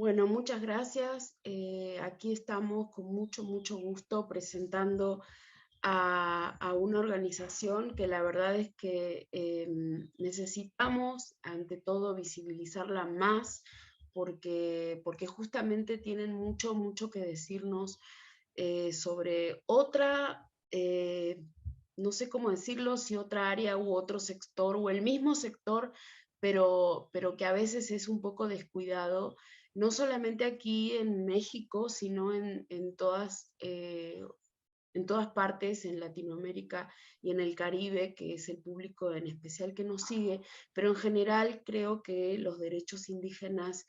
Bueno, muchas gracias. Aquí estamos con mucho gusto presentando a una organización que la verdad es que necesitamos, ante todo, visibilizarla más porque justamente tienen mucho que decirnos sobre otra, no sé cómo decirlo, si otra área u otro sector o el mismo sector, pero que a veces es un poco descuidado, no solamente aquí en México, sino en todas partes, en Latinoamérica y en el Caribe, que es el público en especial que nos sigue, pero en general creo que los derechos indígenas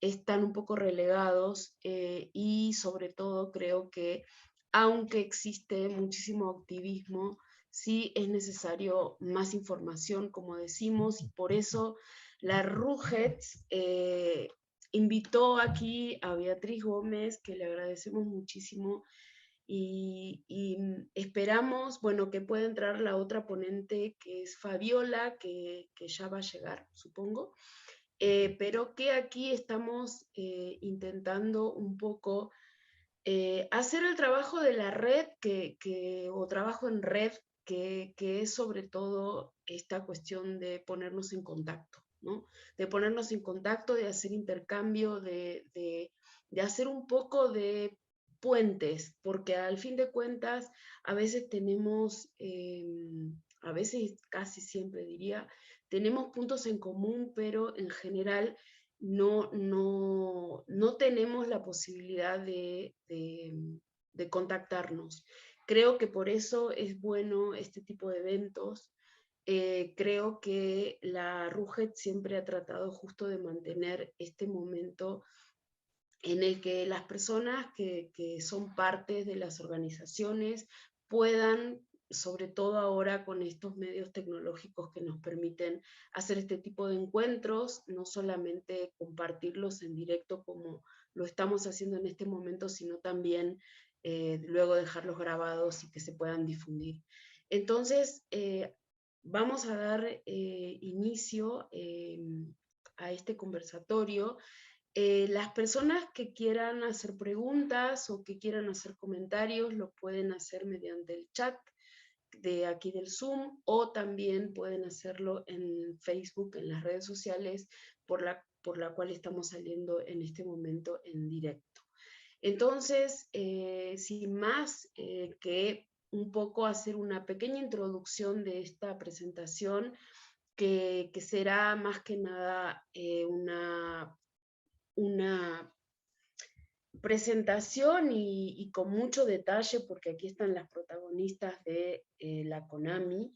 están un poco relegados y sobre todo creo que aunque existe muchísimo activismo, sí es necesario más información, como decimos, y por eso la RUGET invitó aquí a Beatriz Gómez, que le agradecemos muchísimo, y esperamos, bueno, que pueda entrar la otra ponente, que es Fabiola, que ya va a llegar, supongo, pero que aquí estamos intentando un poco hacer el trabajo de la red o trabajo en red, que es sobre todo esta cuestión de ponernos en contacto, ¿no? De ponernos en contacto, de hacer intercambio, de hacer un poco de puentes, porque al fin de cuentas a veces tenemos, a veces casi siempre diría, tenemos puntos en común, pero en general no tenemos la posibilidad de contactarnos. Creo que por eso es bueno este tipo de eventos. Creo que la RUGET siempre ha tratado justo de mantener este momento en el que las personas que son parte de las organizaciones puedan, sobre todo ahora con estos medios tecnológicos que nos permiten hacer este tipo de encuentros, no solamente compartirlos en directo como lo estamos haciendo en este momento, sino también luego dejarlos grabados y que se puedan difundir. Entonces, vamos a dar inicio a este conversatorio. Las personas que quieran hacer preguntas o que quieran hacer comentarios lo pueden hacer mediante el chat de aquí del Zoom, o también pueden hacerlo en Facebook, en las redes sociales por la cual estamos saliendo en este momento en directo. Entonces, sin más que un poco hacer una pequeña introducción de esta presentación, que será más que nada una presentación y con mucho detalle, porque aquí están las protagonistas de la CONAMI.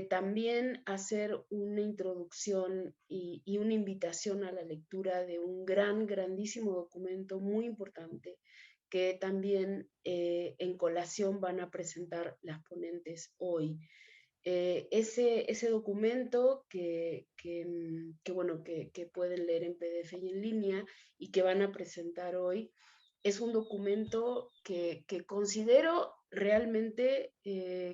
También hacer una introducción y una invitación a la lectura de un grandísimo documento muy importante que también en colación van a presentar las ponentes hoy. Ese documento que pueden leer en PDF y en línea y que van a presentar hoy, es un documento que considero realmente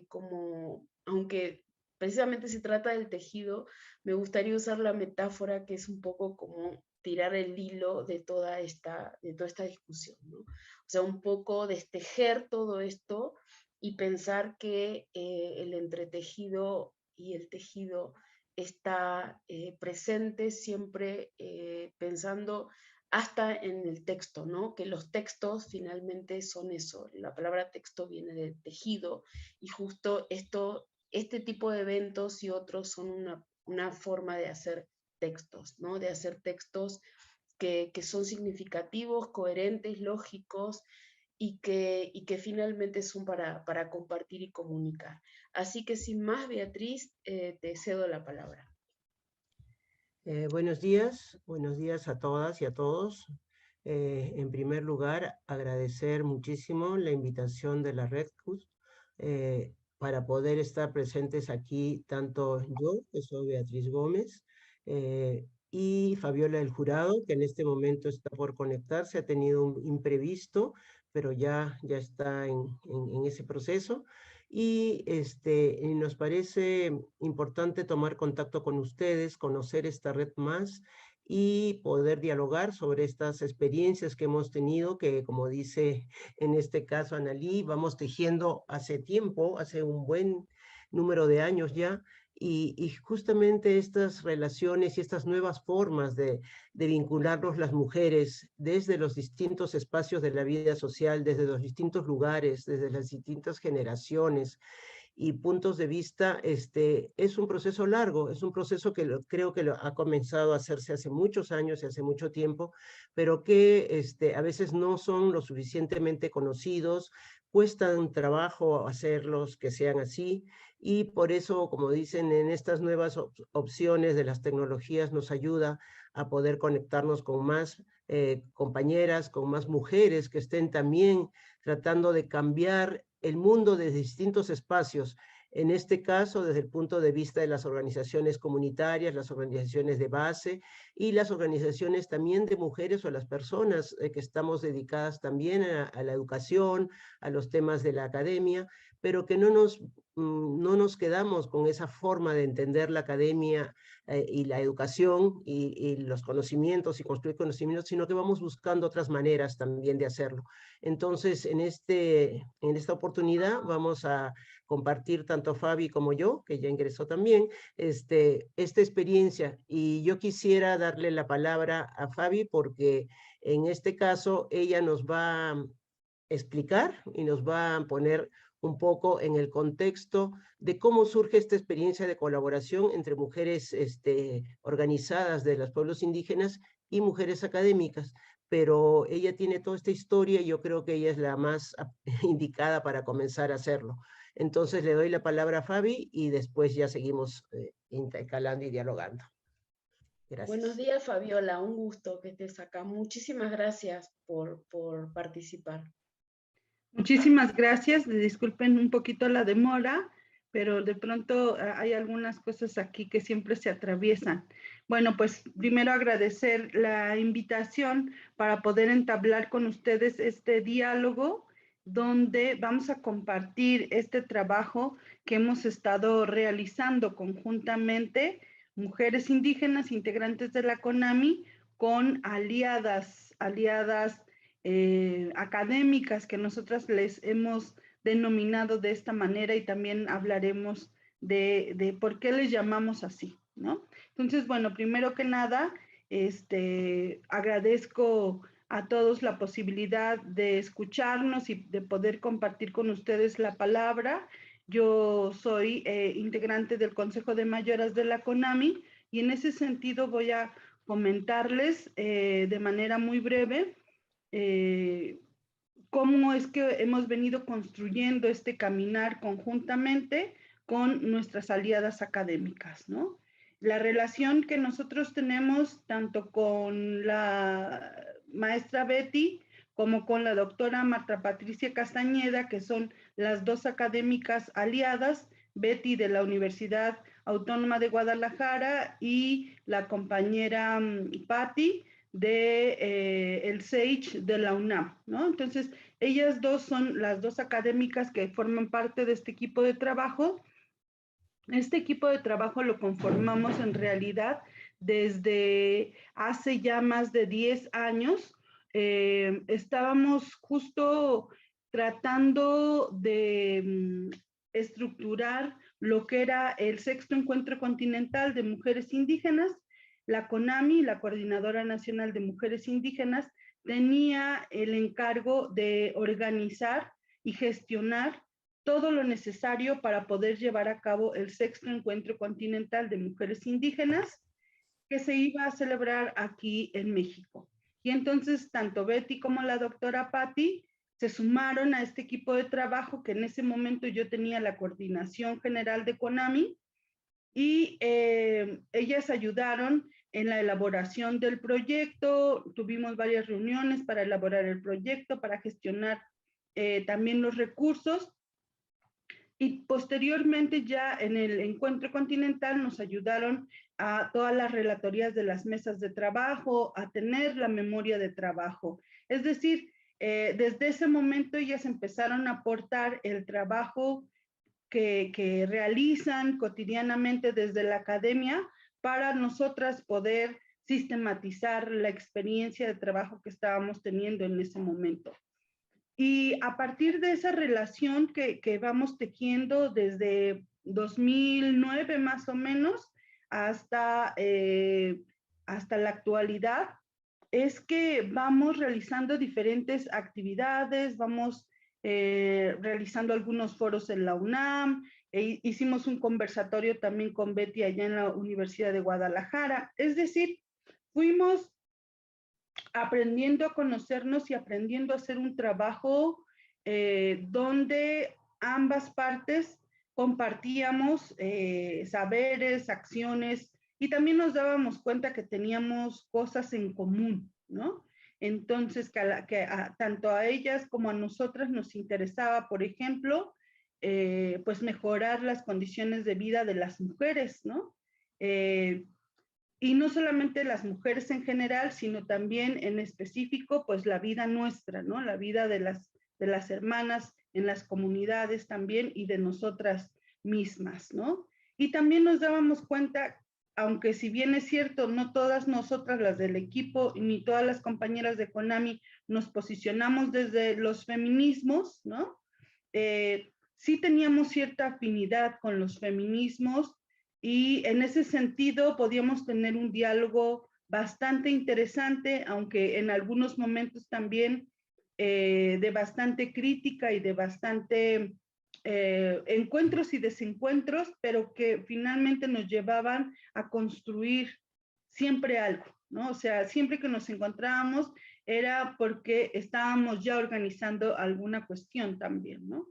como, aunque precisamente se trata del tejido, me gustaría usar la metáfora que es un poco como tirar el hilo de toda esta discusión, ¿no? O sea, un poco destejer todo esto y pensar que el entretejido y el tejido está presente siempre pensando hasta en el texto, ¿no? Que los textos finalmente son eso. La palabra texto viene de tejido y justo este tipo de eventos y otros son una forma de hacer textos, ¿no? De hacer textos que son significativos, coherentes, lógicos y que finalmente son para compartir y comunicar. Así que sin más, Beatriz, te cedo la palabra. Buenos días a todas y a todos. En primer lugar, agradecer muchísimo la invitación de la RedCus para poder estar presentes aquí, tanto yo, que soy Beatriz Gómez, y Fabiola del Jurado, que en este momento está por conectarse, ha tenido un imprevisto, pero ya está en ese proceso. Y nos parece importante tomar contacto con ustedes, conocer esta red más y poder dialogar sobre estas experiencias que hemos tenido, que como dice en este caso Analí, vamos tejiendo hace tiempo, hace un buen número de años ya, y justamente estas relaciones y estas nuevas formas de vincularnos las mujeres desde los distintos espacios de la vida social, desde los distintos lugares, desde las distintas generaciones y puntos de vista, es un proceso largo, es un proceso que creo que ha comenzado a hacerse hace muchos años y hace mucho tiempo, pero que a veces no son lo suficientemente conocidos, cuestan trabajo hacerlos que sean así, y por eso, como dicen, en estas nuevas opciones de las tecnologías nos ayuda a poder conectarnos con más compañeras, con más mujeres que estén también tratando de cambiar el mundo desde distintos espacios. En este caso, desde el punto de vista de las organizaciones comunitarias, las organizaciones de base y las organizaciones también de mujeres o las personas que estamos dedicadas también a la educación, a los temas de la academia, pero que no nos quedamos con esa forma de entender la academia y la educación y los conocimientos y construir conocimientos, sino que vamos buscando otras maneras también de hacerlo. Entonces, en esta oportunidad vamos a compartir tanto Fabi como yo, que ya ingresó también, esta experiencia. Y yo quisiera darle la palabra a Fabi porque en este caso ella nos va a explicar y nos va a poner un poco en el contexto de cómo surge esta experiencia de colaboración entre mujeres organizadas de los pueblos indígenas y mujeres académicas, pero ella tiene toda esta historia y yo creo que ella es la más indicada para comenzar a hacerlo. Entonces le doy la palabra a Fabi y después ya seguimos intercalando y dialogando. Buenos Gracias. días, Fabiola, un gusto que estés acá. Muchísimas gracias por participar. Muchísimas gracias. Disculpen un poquito la demora, pero de pronto hay algunas cosas aquí que siempre se atraviesan. Bueno, pues primero agradecer la invitación para poder entablar con ustedes este diálogo donde vamos a compartir este trabajo que hemos estado realizando conjuntamente mujeres indígenas integrantes de la CONAMI con aliadas académicas que nosotras les hemos denominado de esta manera y también hablaremos de por qué les llamamos así, ¿no? Entonces, bueno, primero que nada, agradezco a todos la posibilidad de escucharnos y de poder compartir con ustedes la palabra. Yo soy integrante del Consejo de Mayoras de la CONAMI y en ese sentido voy a comentarles de manera muy breve cómo es que hemos venido construyendo este caminar conjuntamente con nuestras aliadas académicas, ¿no? La relación que nosotros tenemos tanto con la maestra Betty como con la doctora Marta Patricia Castañeda, que son las dos académicas aliadas, Betty de la Universidad Autónoma de Guadalajara y la compañera Patti de el SAGE de la UNAM, ¿no? Entonces, ellas dos son las dos académicas que forman parte de este equipo de trabajo. Este equipo de trabajo lo conformamos en realidad desde hace ya más de 10 años. Estábamos justo tratando de estructurar lo que era el sexto encuentro continental de mujeres indígenas. La CONAMI, la Coordinadora Nacional de Mujeres Indígenas, tenía el encargo de organizar y gestionar todo lo necesario para poder llevar a cabo el sexto encuentro continental de mujeres indígenas que se iba a celebrar aquí en México. Y entonces tanto Betty como la doctora Patti se sumaron a este equipo de trabajo que en ese momento yo tenía la coordinación general de CONAMI y ellas ayudaron en la elaboración del proyecto. Tuvimos varias reuniones para elaborar el proyecto, para gestionar también los recursos. Y posteriormente ya en el encuentro continental nos ayudaron a todas las relatorías de las mesas de trabajo, a tener la memoria de trabajo. Es decir, desde ese momento ellas empezaron a aportar el trabajo que realizan cotidianamente desde la academia para nosotras poder sistematizar la experiencia de trabajo que estábamos teniendo en ese momento. Y a partir de esa relación que vamos tejiendo desde 2009 más o menos hasta la actualidad, es que vamos realizando diferentes actividades, vamos realizando algunos foros en la UNAM, hicimos un conversatorio también con Betty allá en la Universidad de Guadalajara. Es decir, fuimos aprendiendo a conocernos y aprendiendo a hacer un trabajo donde ambas partes compartíamos saberes, acciones, y también nos dábamos cuenta que teníamos cosas en común, ¿no? Entonces, tanto a ellas como a nosotras nos interesaba, por ejemplo, pues mejorar las condiciones de vida de las mujeres, ¿no? Y no solamente las mujeres en general, sino también en específico, pues la vida nuestra, ¿no? La vida de las hermanas en las comunidades también y de nosotras mismas, ¿no? Y también nos dábamos cuenta, aunque si bien es cierto, no todas nosotras, las del equipo, ni todas las compañeras de CONAMI nos posicionamos desde los feminismos, ¿no? Sí teníamos cierta afinidad con los feminismos, y en ese sentido podíamos tener un diálogo bastante interesante, aunque en algunos momentos también de bastante crítica y de bastante encuentros y desencuentros, pero que finalmente nos llevaban a construir siempre algo, ¿no? O sea, siempre que nos encontrábamos era porque estábamos ya organizando alguna cuestión también, ¿no?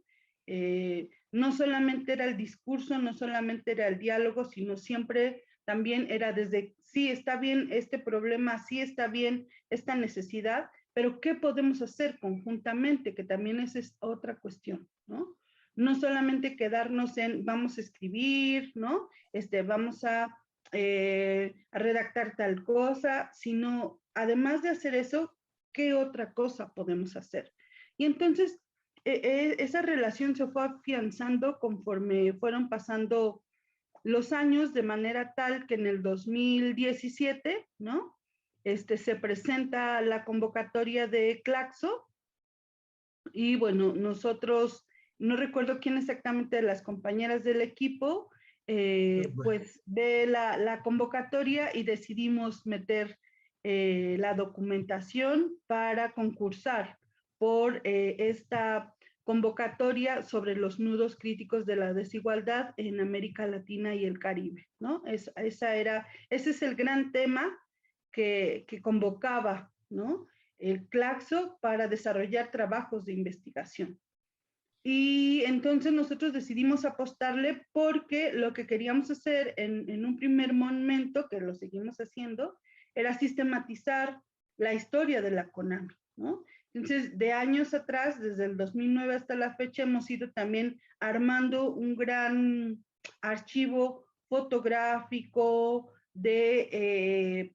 No solamente era el discurso, no solamente era el diálogo, sino siempre también era desde, sí, está bien este problema, sí está bien esta necesidad, pero ¿qué podemos hacer conjuntamente? Que también esa es otra cuestión, ¿no? No solamente quedarnos en, vamos a escribir, ¿no? Vamos a redactar tal cosa, sino además de hacer eso, ¿qué otra cosa podemos hacer? Y entonces, esa relación se fue afianzando conforme fueron pasando los años, de manera tal que en el 2017, ¿no? Se presenta la convocatoria de Claxo, y bueno, nosotros, no recuerdo quién exactamente de las compañeras del equipo, pues ve la convocatoria y decidimos meter la documentación para concursar por esta convocatoria sobre los nudos críticos de la desigualdad en América Latina y el Caribe, ¿no? Ese es el gran tema que convocaba, ¿no? El Claxo para desarrollar trabajos de investigación. Y entonces nosotros decidimos apostarle porque lo que queríamos hacer en un primer momento, que lo seguimos haciendo, era sistematizar la historia de la CONAMI, ¿no? Entonces, de años atrás, desde el 2009 hasta la fecha, hemos ido también armando un gran archivo fotográfico de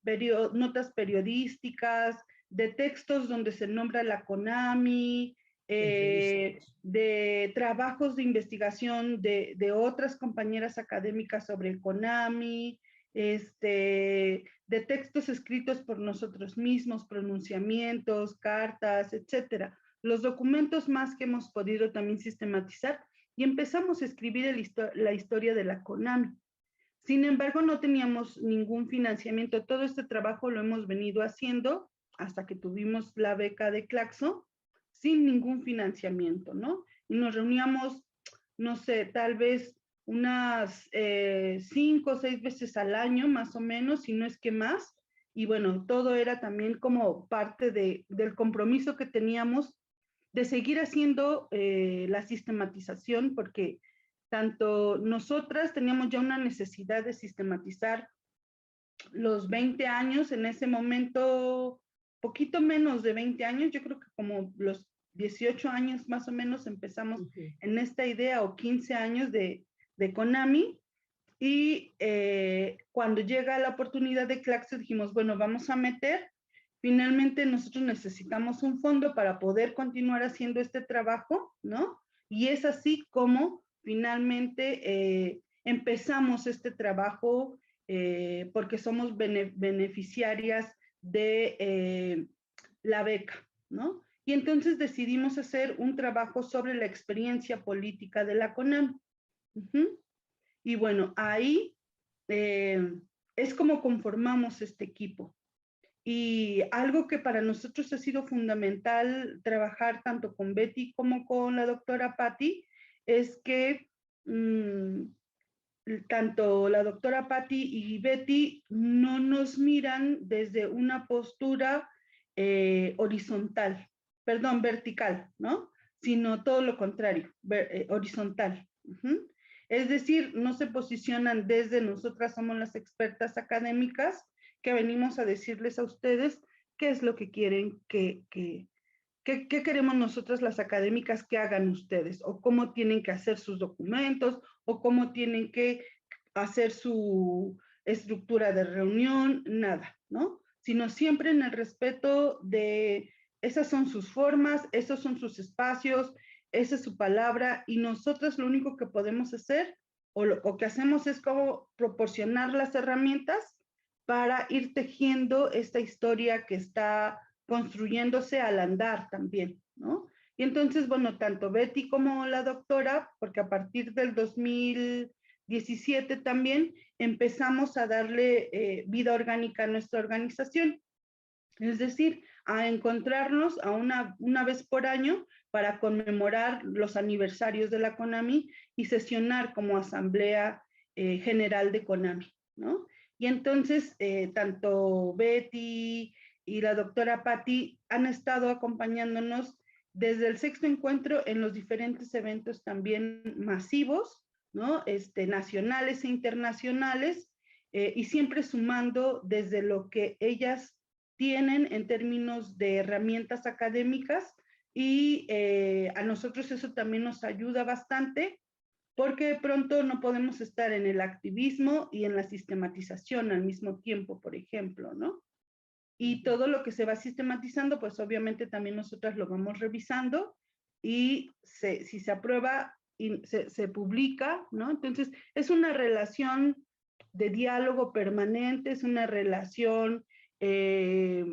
notas periodísticas, de textos donde se nombra la CONAMI, de trabajos de investigación de otras compañeras académicas sobre el CONAMI, de textos escritos por nosotros mismos, pronunciamientos, cartas, etcétera. Los documentos más que hemos podido también sistematizar, y empezamos a escribir la historia de la CONAMI. Sin embargo, no teníamos ningún financiamiento. Todo este trabajo lo hemos venido haciendo hasta que tuvimos la beca de Claxo, sin ningún financiamiento, ¿no? Y nos reuníamos, no sé, tal vez unas 5 o 6 veces al año, más o menos, si no es que más. Y bueno, todo era también como parte del compromiso que teníamos de seguir haciendo la sistematización, porque tanto nosotras teníamos ya una necesidad de sistematizar los 20 años, en ese momento, poquito menos de 20 años, yo creo que como los 18 años más o menos empezamos en esta idea, o 15 años de CONAMI, y cuando llega la oportunidad de Claxo dijimos, bueno, vamos a meter, finalmente nosotros necesitamos un fondo para poder continuar haciendo este trabajo, ¿no? Y es así como finalmente empezamos este trabajo porque somos beneficiarias de la beca, ¿no? Y entonces decidimos hacer un trabajo sobre la experiencia política de la CONAMI. Y bueno, ahí es como conformamos este equipo. Y algo que para nosotros ha sido fundamental trabajar tanto con Betty como con la doctora Patti es que tanto la doctora Patti y Betty no nos miran desde una postura vertical, ¿no? Sino todo lo contrario, horizontal. Es decir, no se posicionan desde nosotras somos las expertas académicas que venimos a decirles a ustedes qué es lo que quieren ¿qué queremos nosotras las académicas que hagan ustedes? O cómo tienen que hacer sus documentos, o cómo tienen que hacer su estructura de reunión, nada, ¿no? Sino siempre en el respeto de esas son sus formas, esos son sus espacios, esa es su palabra, y nosotros lo único que podemos hacer, o que hacemos es como proporcionar las herramientas para ir tejiendo esta historia que está construyéndose al andar también, ¿no? Y entonces, bueno, tanto Betty como la doctora, porque a partir del 2017 también empezamos a darle vida orgánica a nuestra organización, es decir, a encontrarnos a una vez por año para conmemorar los aniversarios de la CONAMI y sesionar como asamblea general de CONAMI, ¿no? Y entonces, tanto Betty y la doctora Patti han estado acompañándonos desde el 6º encuentro en los diferentes eventos también masivos, ¿no? Nacionales e internacionales, y siempre sumando desde lo que ellas tienen en términos de herramientas académicas, y a nosotros eso también nos ayuda bastante, porque de pronto no podemos estar en el activismo y en la sistematización al mismo tiempo, por ejemplo, ¿no? Y todo lo que se va sistematizando, pues obviamente también nosotras lo vamos revisando, y si se aprueba y se publica, ¿no? Entonces, es una relación de diálogo permanente, es una relación de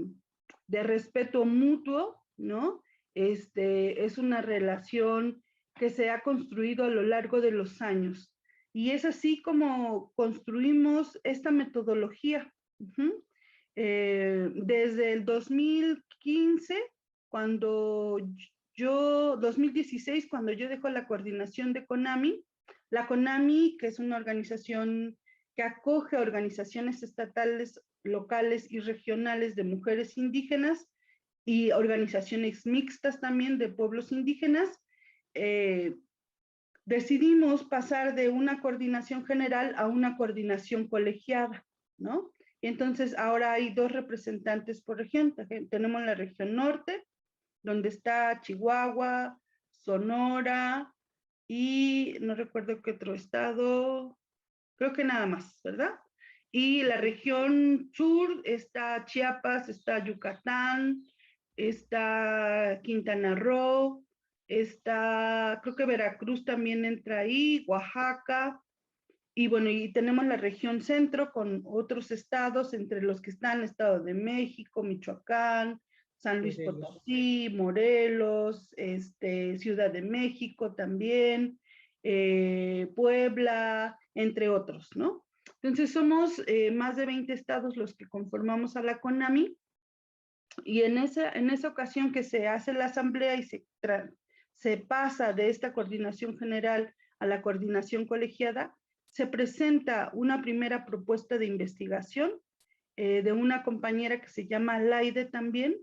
respeto mutuo, ¿no? Es una relación que se ha construido a lo largo de los años. Y es así como construimos esta metodología. Desde el 2015, 2016, cuando yo dejo la coordinación de CONAMI, la CONAMI, que es una organización que acoge a organizaciones estatales, locales y regionales de mujeres indígenas y organizaciones mixtas también de pueblos indígenas, decidimos pasar de una coordinación general a una coordinación colegiada, ¿no? Y entonces ahora hay 2 representantes por región. Tenemos la región norte, donde está Chihuahua, Sonora y no recuerdo qué otro estado, creo que nada más, ¿verdad? Y la región sur está Chiapas, está Yucatán, está Quintana Roo, está, creo que Veracruz también entra ahí, Oaxaca, y bueno, y tenemos la región centro con otros estados, entre los que están Estado de México, Michoacán, San Luis Potosí, Morelos, Ciudad de México también, Puebla, entre otros, ¿no? Entonces somos más de 20 estados los que conformamos a la CONAMI, y en esa ocasión que se hace la asamblea y se pasa de esta coordinación general a la coordinación colegiada, se presenta una primera propuesta de investigación de una compañera que se llama Laide también,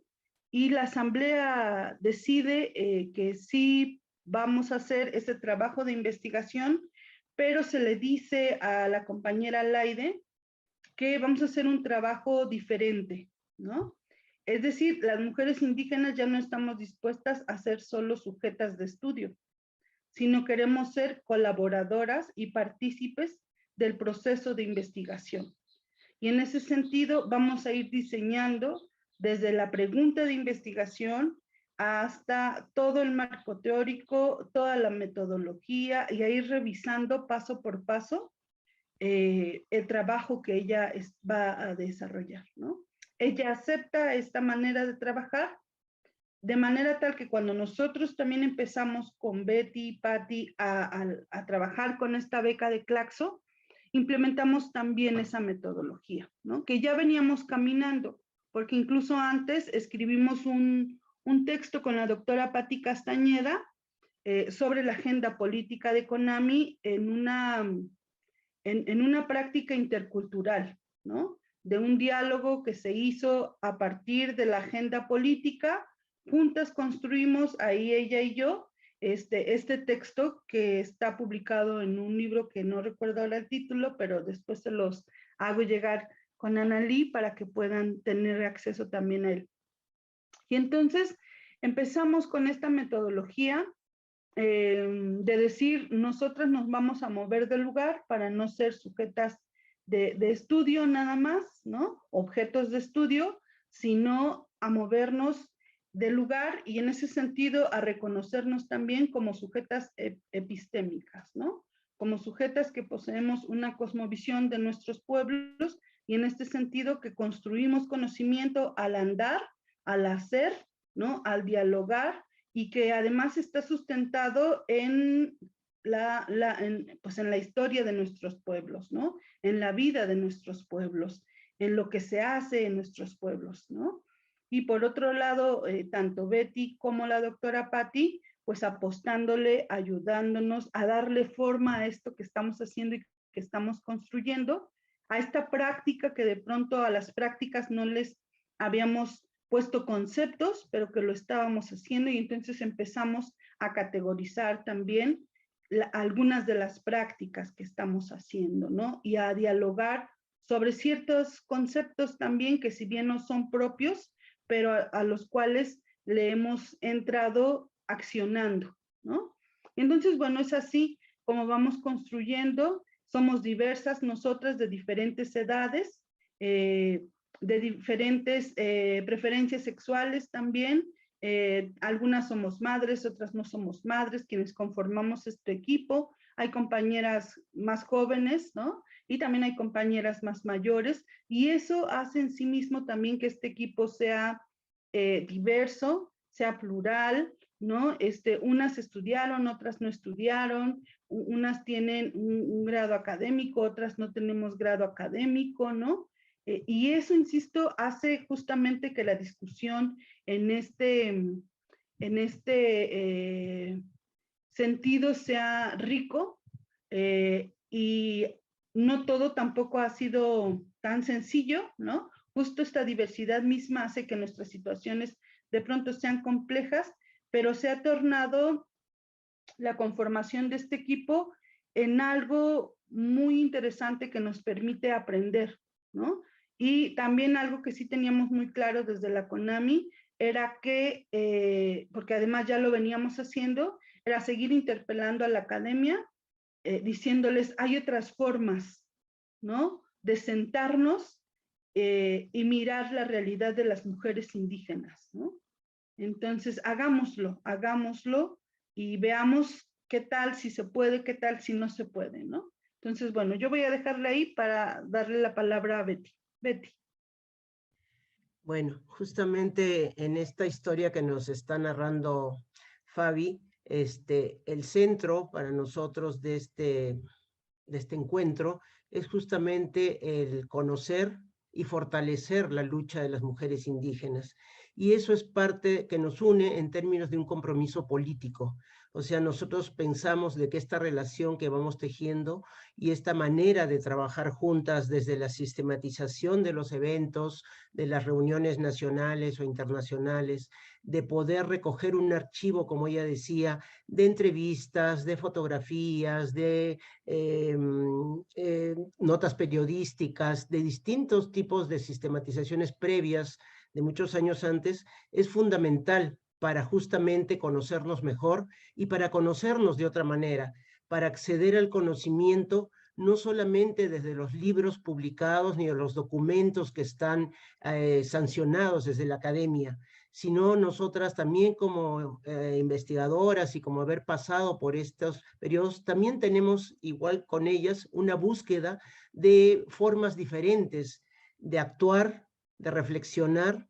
y la asamblea decide que sí vamos a hacer ese trabajo de investigación, pero se le dice a la compañera Laide que vamos a hacer un trabajo diferente, ¿no? Es decir, las mujeres indígenas ya no estamos dispuestas a ser solo sujetas de estudio, sino queremos ser colaboradoras y partícipes del proceso de investigación. Y en ese sentido vamos a ir diseñando desde la pregunta de investigación hasta todo el marco teórico, toda la metodología, y a ir revisando paso por paso el trabajo que ella va a desarrollar, ¿no? Ella acepta esta manera de trabajar, de manera tal que cuando nosotros también empezamos con Betty y Patty a trabajar con esta beca de Claxo, implementamos también esa metodología, ¿no? Que ya veníamos caminando, porque incluso antes escribimos un texto con la doctora Patty Castañeda sobre la agenda política de CONAMI en una práctica intercultural, ¿no? De un diálogo que se hizo a partir de la agenda política. Juntas construimos, ahí ella y yo, este texto que está publicado en un libro que no recuerdo ahora el título, pero después se los hago llegar con Analí para que puedan tener acceso también a él. Y entonces empezamos con esta metodología de decir, nosotras nos vamos a mover del lugar para no ser sujetas de estudio nada más, ¿no? Objetos de estudio, sino a movernos del lugar y en ese sentido a reconocernos también como sujetas epistémicas, ¿no? Como sujetas que poseemos una cosmovisión de nuestros pueblos y en este sentido que construimos conocimiento al andar, al hacer, ¿no? Al dialogar y que además está sustentado en pues en la historia de nuestros pueblos, ¿no? En la vida de nuestros pueblos, en lo que se hace en nuestros pueblos, ¿no? Y por otro lado, tanto Betty como la doctora Patty, pues apostándole, ayudándonos a darle forma a esto que estamos haciendo y que estamos construyendo, a esta práctica que de pronto a las prácticas no les habíamos puesto conceptos, pero que lo estábamos haciendo y entonces empezamos a categorizar también algunas de las prácticas que estamos haciendo, ¿no? Y a dialogar sobre ciertos conceptos también que si bien no son propios, pero a los cuales le hemos entrado accionando, ¿no? Entonces, bueno, es así como vamos construyendo, somos diversas nosotras de diferentes edades, de diferentes preferencias sexuales también, algunas somos madres, otras no somos madres, quienes conformamos este equipo, hay compañeras más jóvenes, ¿no? Y también hay compañeras más mayores, y eso hace en sí mismo también que este equipo sea diverso, sea plural, ¿no? Unas estudiaron, otras no estudiaron, unas tienen un grado académico, otras no tenemos grado académico, ¿no? Y eso, insisto, hace justamente que la discusión en este sentido sea rico y no todo tampoco ha sido tan sencillo, ¿no? Justo esta diversidad misma hace que nuestras situaciones de pronto sean complejas, pero se ha tornado la conformación de este equipo en algo muy interesante que nos permite aprender, ¿no? Y también algo que sí teníamos muy claro desde la CONAMI era que, porque además ya lo veníamos haciendo, era seguir interpelando a la academia, diciéndoles, hay otras formas, ¿no? De sentarnos y mirar la realidad de las mujeres indígenas, ¿no? Entonces, hagámoslo y veamos qué tal si se puede, qué tal si no se puede, ¿no? Entonces, bueno, yo voy a dejarle ahí para darle la palabra a Betty. Betty. Bueno, justamente en esta historia que nos está narrando Fabi, el centro para nosotros de este encuentro es justamente el conocer y fortalecer la lucha de las mujeres indígenas. Y eso es parte que nos une en términos de un compromiso político. O sea, nosotros pensamos de que esta relación que vamos tejiendo y esta manera de trabajar juntas desde la sistematización de los eventos, de las reuniones nacionales o internacionales, de poder recoger un archivo, como ella decía, de entrevistas, de fotografías, de notas periodísticas, de distintos tipos de sistematizaciones previas de muchos años antes, es fundamental para justamente conocernos mejor y para conocernos de otra manera, para acceder al conocimiento no solamente desde los libros publicados ni de los documentos que están sancionados desde la academia, sino nosotras también como investigadoras y como haber pasado por estos periodos, también tenemos igual con ellas una búsqueda de formas diferentes de actuar, de reflexionar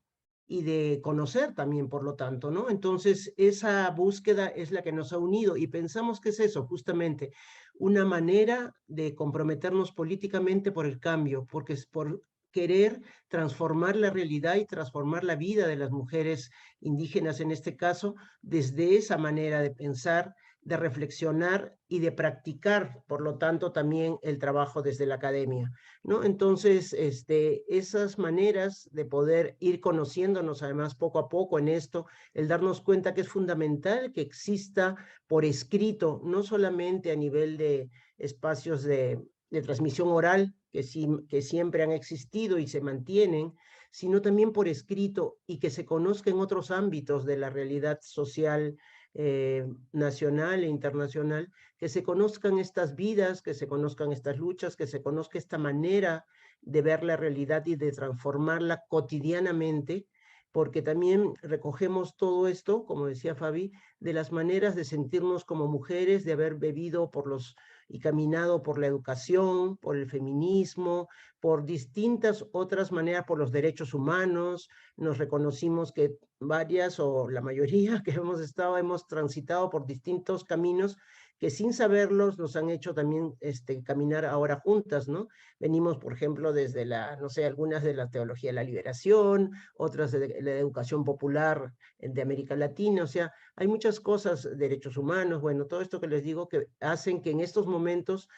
y de conocer también, por lo tanto, ¿no? Entonces, esa búsqueda es la que nos ha unido y pensamos que es eso, justamente, una manera de comprometernos políticamente por el cambio, porque es por querer transformar la realidad y transformar la vida de las mujeres indígenas, en este caso, desde esa manera de pensar, de reflexionar y de practicar, por lo tanto, también el trabajo desde la academia, ¿no? Entonces, esas maneras de poder ir conociéndonos, además, poco a poco en esto, el darnos cuenta que es fundamental que exista por escrito, no solamente a nivel de espacios de transmisión oral, que siempre han existido y se mantienen, sino también por escrito y que se conozca en otros ámbitos de la realidad social nacional e internacional, que se conozcan estas vidas, que se conozcan estas luchas, que se conozca esta manera de ver la realidad y de transformarla cotidianamente, porque también recogemos todo esto, como decía Fabi, de las maneras de sentirnos como mujeres, de haber bebido y caminado por la educación, por el feminismo, por distintas otras maneras, por los derechos humanos. Nos reconocimos que varias o la mayoría que hemos transitado por distintos caminos que sin saberlos nos han hecho también caminar ahora juntas, ¿no? Venimos, por ejemplo, desde no sé, algunas de la teología de la liberación, otras de la educación popular de América Latina, o sea, hay muchas cosas, derechos humanos, bueno, todo esto que les digo que hacen que en estos momentos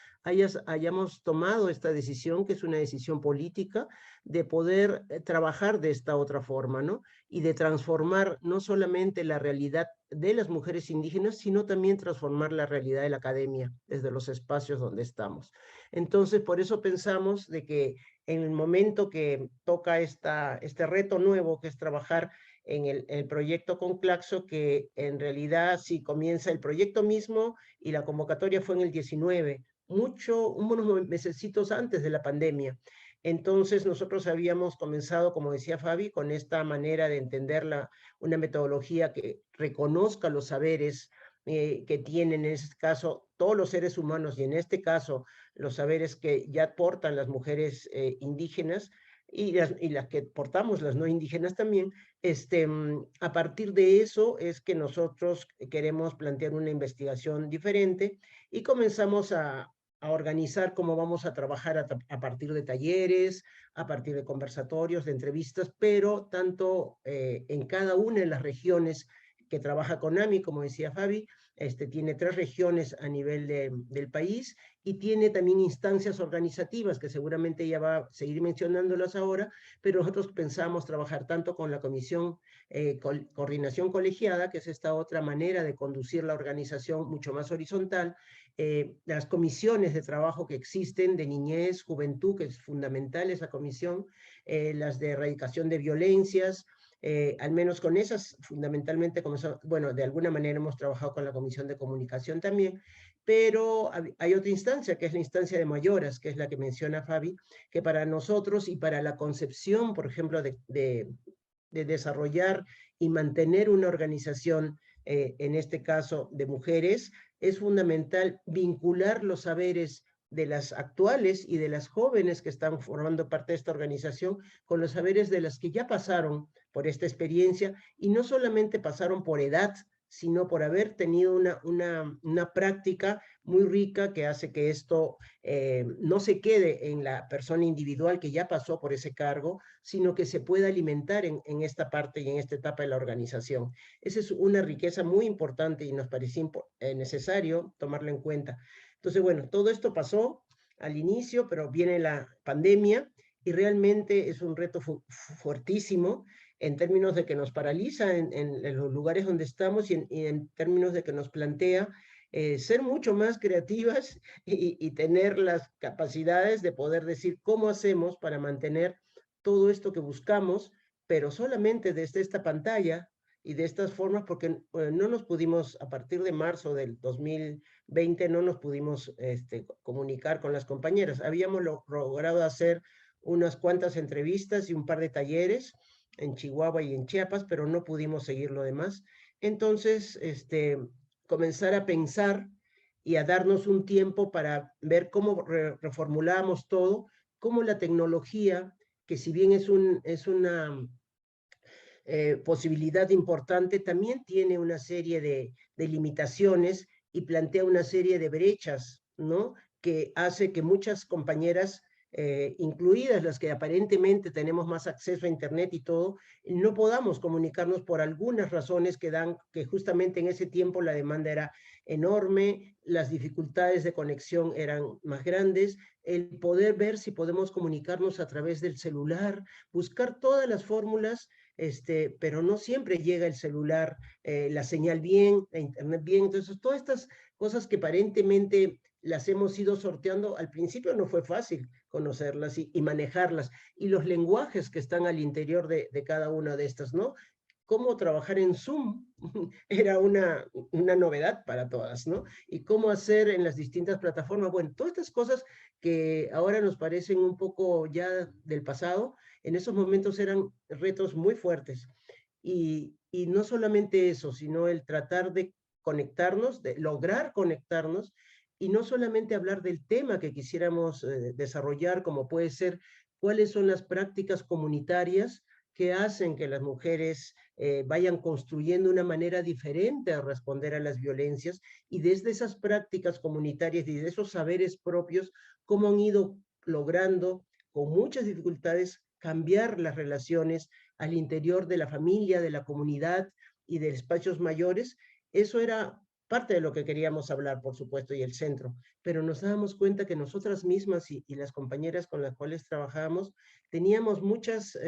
hayamos tomado esta decisión, que es una decisión política, de poder trabajar de esta otra forma, ¿no? Y de transformar no solamente la realidad de las mujeres indígenas, sino también transformar la realidad de la academia desde los espacios donde estamos. Entonces, por eso pensamos de que en el momento que toca este reto nuevo, que es trabajar en el proyecto con Claxo, que en realidad sí comienza el proyecto mismo y la convocatoria fue en el 19, unos mesecitos antes de la pandemia. Entonces nosotros habíamos comenzado, como decía Fabi, con esta manera de entender una metodología que reconozca los saberes que tienen en este caso todos los seres humanos y en este caso los saberes que ya portan las mujeres indígenas y las que portamos las no indígenas también. A partir de eso es que nosotros queremos plantear una investigación diferente y comenzamos a organizar cómo vamos a trabajar a partir de talleres, a partir de conversatorios, de entrevistas, pero tanto en cada una de las regiones que trabaja CONAMI, como decía Fabi, tiene 3 regiones a nivel del país y tiene también instancias organizativas, que seguramente ella va a seguir mencionándolas ahora, pero nosotros pensamos trabajar tanto con la Comisión Coordinación Colegiada, que es esta otra manera de conducir la organización mucho más horizontal, las comisiones de trabajo que existen de niñez, juventud, que es fundamental esa comisión, las de erradicación de violencias, al menos con esas, fundamentalmente, bueno, de alguna manera hemos trabajado con la Comisión de Comunicación también, pero hay otra instancia, que es la instancia de mayoras, que es la que menciona Fabi, que para nosotros y para la concepción, por ejemplo, de desarrollar y mantener una organización, en este caso de mujeres, es fundamental vincular los saberes de las actuales y de las jóvenes que están formando parte de esta organización con los saberes de las que ya pasaron por esta experiencia y no solamente pasaron por edad, sino por haber tenido una práctica muy rica que hace que esto no se quede en la persona individual que ya pasó por ese cargo, sino que se pueda alimentar en esta parte y en esta etapa de la organización. Esa es una riqueza muy importante y nos parecía necesario tomarla en cuenta. Entonces, bueno, todo esto pasó al inicio, pero viene la pandemia y realmente es un reto fuertísimo en términos de que nos paraliza en los lugares donde estamos y en términos de que nos plantea ser mucho más creativas y tener las capacidades de poder decir cómo hacemos para mantener todo esto que buscamos, pero solamente desde esta pantalla y de estas formas, porque no nos pudimos, a partir de marzo del 2020, no nos pudimos comunicar con las compañeras. Habíamos logrado hacer unas cuantas entrevistas y un par de talleres, en Chihuahua y en Chiapas, pero no pudimos seguir lo demás. Entonces, comenzar a pensar y a darnos un tiempo para ver cómo reformulamos todo, cómo la tecnología, que si bien es una posibilidad importante, también tiene una serie de limitaciones y plantea una serie de brechas, ¿no? Que hace que muchas compañeras, incluidas las que aparentemente tenemos más acceso a Internet y todo, no podamos comunicarnos por algunas razones que dan que justamente en ese tiempo la demanda era enorme, las dificultades de conexión eran más grandes, el poder ver si podemos comunicarnos a través del celular, buscar todas las fórmulas, pero no siempre llega el celular, la señal bien, la internet bien. Entonces, todas estas cosas que aparentemente las hemos ido sorteando, al principio no fue fácil conocerlas y manejarlas. Y los lenguajes que están al interior de cada una de estas, ¿no? Cómo trabajar en Zoom era una novedad para todas, ¿no? Y cómo hacer en las distintas plataformas. Bueno, todas estas cosas que ahora nos parecen un poco ya del pasado, en esos momentos eran retos muy fuertes. Y no solamente eso, sino el tratar de conectarnos, de lograr conectarnos, y no solamente hablar del tema que quisiéramos desarrollar, como puede ser cuáles son las prácticas comunitarias que hacen que las mujeres vayan construyendo una manera diferente a responder a las violencias, y desde esas prácticas comunitarias y de esos saberes propios, cómo han ido logrando, con muchas dificultades, cambiar las relaciones al interior de la familia, de la comunidad y de espacios mayores. Eso era parte de lo que queríamos hablar, por supuesto, y el centro, pero nos dábamos cuenta que nosotras mismas y las compañeras con las cuales trabajábamos teníamos muchas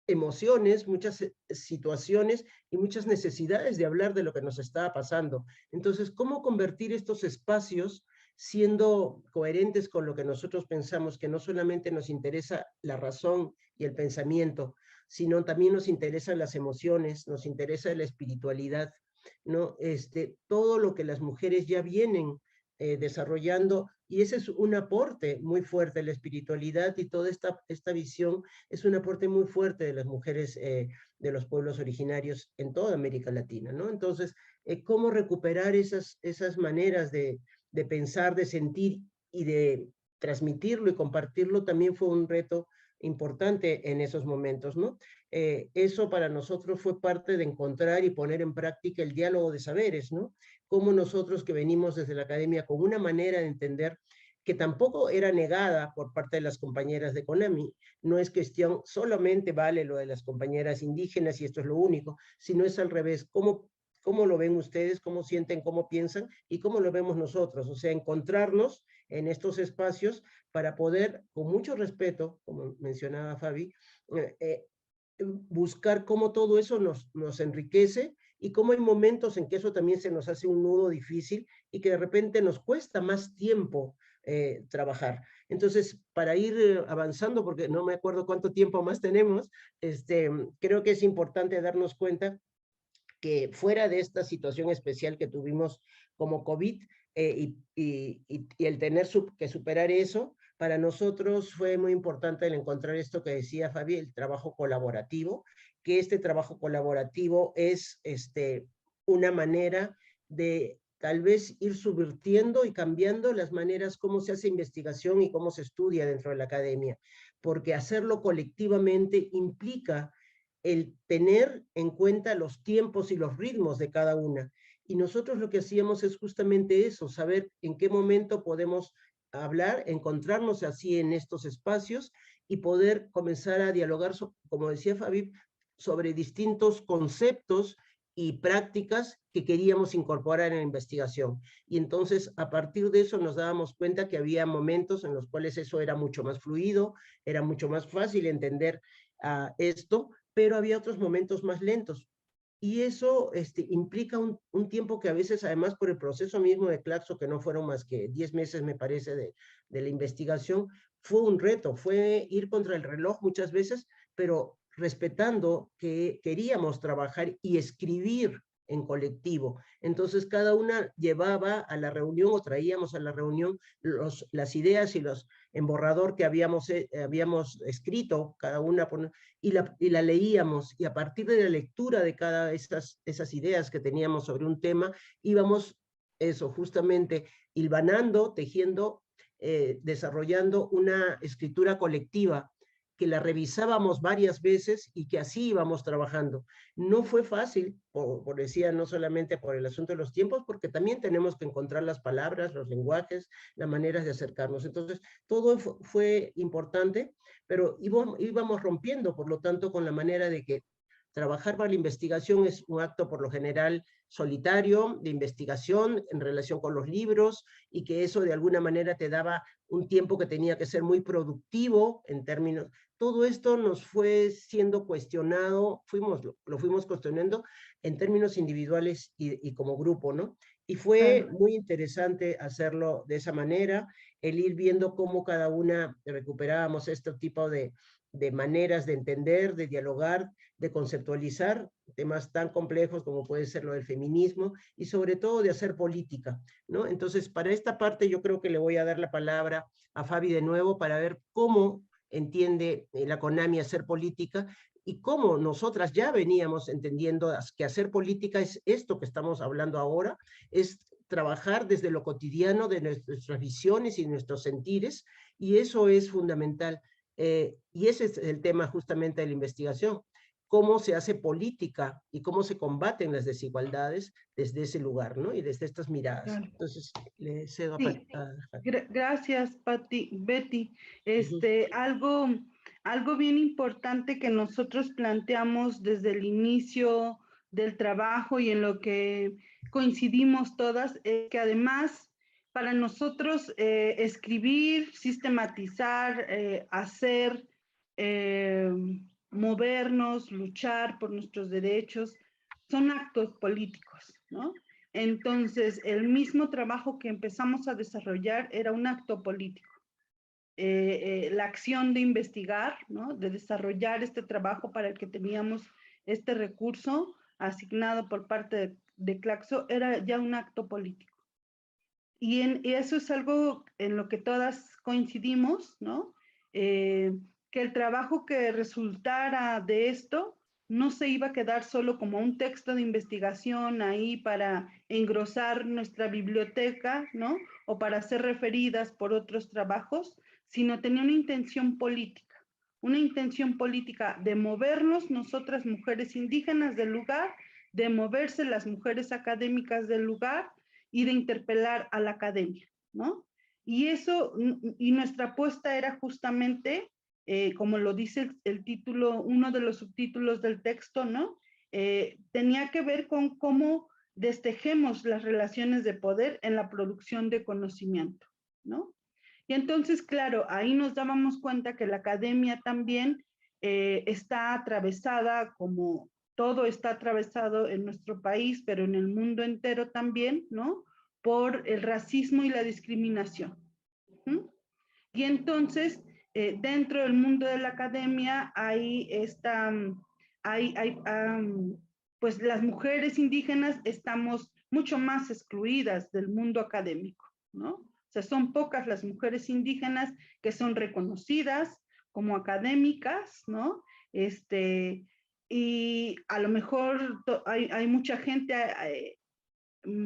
emociones, muchas situaciones y muchas necesidades de hablar de lo que nos estaba pasando. Entonces, ¿cómo convertir estos espacios siendo coherentes con lo que nosotros pensamos, que no solamente nos interesa la razón y el pensamiento, sino también nos interesan las emociones, nos interesa la espiritualidad, ¿no? Todo lo que las mujeres ya vienen desarrollando, y ese es un aporte muy fuerte, la espiritualidad y toda esta visión es un aporte muy fuerte de las mujeres de los pueblos originarios en toda América Latina, ¿no? Entonces, ¿cómo recuperar esas maneras de pensar, de sentir y de transmitirlo y compartirlo también fue un reto importante en esos momentos, ¿no? Eso para nosotros fue parte de encontrar y poner en práctica el diálogo de saberes, ¿no? Como nosotros que venimos desde la academia con una manera de entender que tampoco era negada por parte de las compañeras de CONAMI. No es cuestión, solamente vale lo de las compañeras indígenas y esto es lo único, sino es al revés. ¿Cómo lo ven ustedes? ¿Cómo sienten? ¿Cómo piensan? ¿Y cómo lo vemos nosotros? O sea, encontrarnos en estos espacios para poder, con mucho respeto, como mencionaba Fabi, buscar cómo todo eso nos enriquece y cómo hay momentos en que eso también se nos hace un nudo difícil y que de repente nos cuesta más tiempo trabajar. Entonces, para ir avanzando, porque no me acuerdo cuánto tiempo más tenemos, creo que es importante darnos cuenta que fuera de esta situación especial que tuvimos como COVID y el tener que superar eso, para nosotros fue muy importante el encontrar esto que decía Fabi, el trabajo colaborativo, que este trabajo colaborativo es una manera de tal vez ir subvirtiendo y cambiando las maneras como se hace investigación y cómo se estudia dentro de la academia, porque hacerlo colectivamente implica el tener en cuenta los tiempos y los ritmos de cada una. Y nosotros lo que hacíamos es justamente eso, saber en qué momento podemos hablar, encontrarnos así en estos espacios y poder comenzar a dialogar, como decía Fabi, sobre distintos conceptos y prácticas que queríamos incorporar en la investigación. Y entonces, a partir de eso, nos dábamos cuenta que había momentos en los cuales eso era mucho más fluido, era mucho más fácil entender esto, pero había otros momentos más lentos. Y eso implica un tiempo que a veces, además por el proceso mismo de Claxo, que no fueron más que 10 meses, me parece, de la investigación, fue un reto, fue ir contra el reloj muchas veces, pero respetando que queríamos trabajar y escribir en colectivo. Entonces cada una llevaba a la reunión o traíamos a la reunión las ideas y los en borrador que habíamos escrito, cada una, y la leíamos, y a partir de la lectura de cada de esas ideas que teníamos sobre un tema, íbamos justamente hilvanando, tejiendo, desarrollando una escritura colectiva que la revisábamos varias veces y que así íbamos trabajando. No fue fácil, por decía, no solamente por el asunto de los tiempos, porque también tenemos que encontrar las palabras, los lenguajes, las maneras de acercarnos. Entonces, todo fue importante, pero íbamos rompiendo, por lo tanto, con la manera de que trabajar para la investigación es un acto por lo general solitario, de investigación en relación con los libros, y que eso de alguna manera te daba un tiempo que tenía que ser muy productivo en términos. Todo esto nos fue siendo cuestionado, lo fuimos cuestionando en términos individuales y como grupo, ¿no? Y fue muy interesante hacerlo de esa manera, el ir viendo cómo cada una recuperábamos este tipo de maneras de entender, de dialogar, de conceptualizar temas tan complejos como puede ser lo del feminismo y sobre todo de hacer política, ¿no? Entonces, para esta parte yo creo que le voy a dar la palabra a Fabi de nuevo para ver cómo entiende la CONAMI hacer política y cómo nosotras ya veníamos entendiendo que hacer política es esto que estamos hablando ahora, es trabajar desde lo cotidiano de nuestras visiones y nuestros sentires, y eso es fundamental. Y ese es el tema justamente de la investigación, cómo se hace política y cómo se combaten las desigualdades desde ese lugar, ¿no? Y desde estas miradas. Claro. Entonces, le cedo Sí. a Gracias, Betty. Algo bien importante que nosotros planteamos desde el inicio del trabajo y en lo que coincidimos todas, es que además para nosotros escribir, sistematizar, hacer, movernos, luchar por nuestros derechos, son actos políticos, ¿no? Entonces, el mismo trabajo que empezamos a desarrollar era un acto político. La acción de investigar, ¿no? De desarrollar este trabajo para el que teníamos este recurso asignado por parte de Claxo, era ya un acto político. Y eso es algo en lo que todas coincidimos, ¿no? Que el trabajo que resultara de esto no se iba a quedar solo como un texto de investigación ahí para engrosar nuestra biblioteca, ¿no? O para ser referidas por otros trabajos, sino tenía una intención política de movernos nosotras mujeres indígenas del lugar, de moverse las mujeres académicas del lugar y de interpelar a la academia, ¿no? Y eso, y nuestra apuesta era justamente, como lo dice el título, uno de los subtítulos del texto, ¿no? Tenía que ver con cómo destejemos las relaciones de poder en la producción de conocimiento, ¿no? Y entonces, claro, ahí nos dábamos cuenta que la academia también está atravesada, como todo está atravesado en nuestro país, pero en el mundo entero también, ¿no? Por el racismo y la discriminación. Y entonces, dentro del mundo de la academia hay pues las mujeres indígenas estamos mucho más excluidas del mundo académico, ¿no? O sea, son pocas las mujeres indígenas que son reconocidas como académicas, ¿no? Y a lo mejor hay mucha gente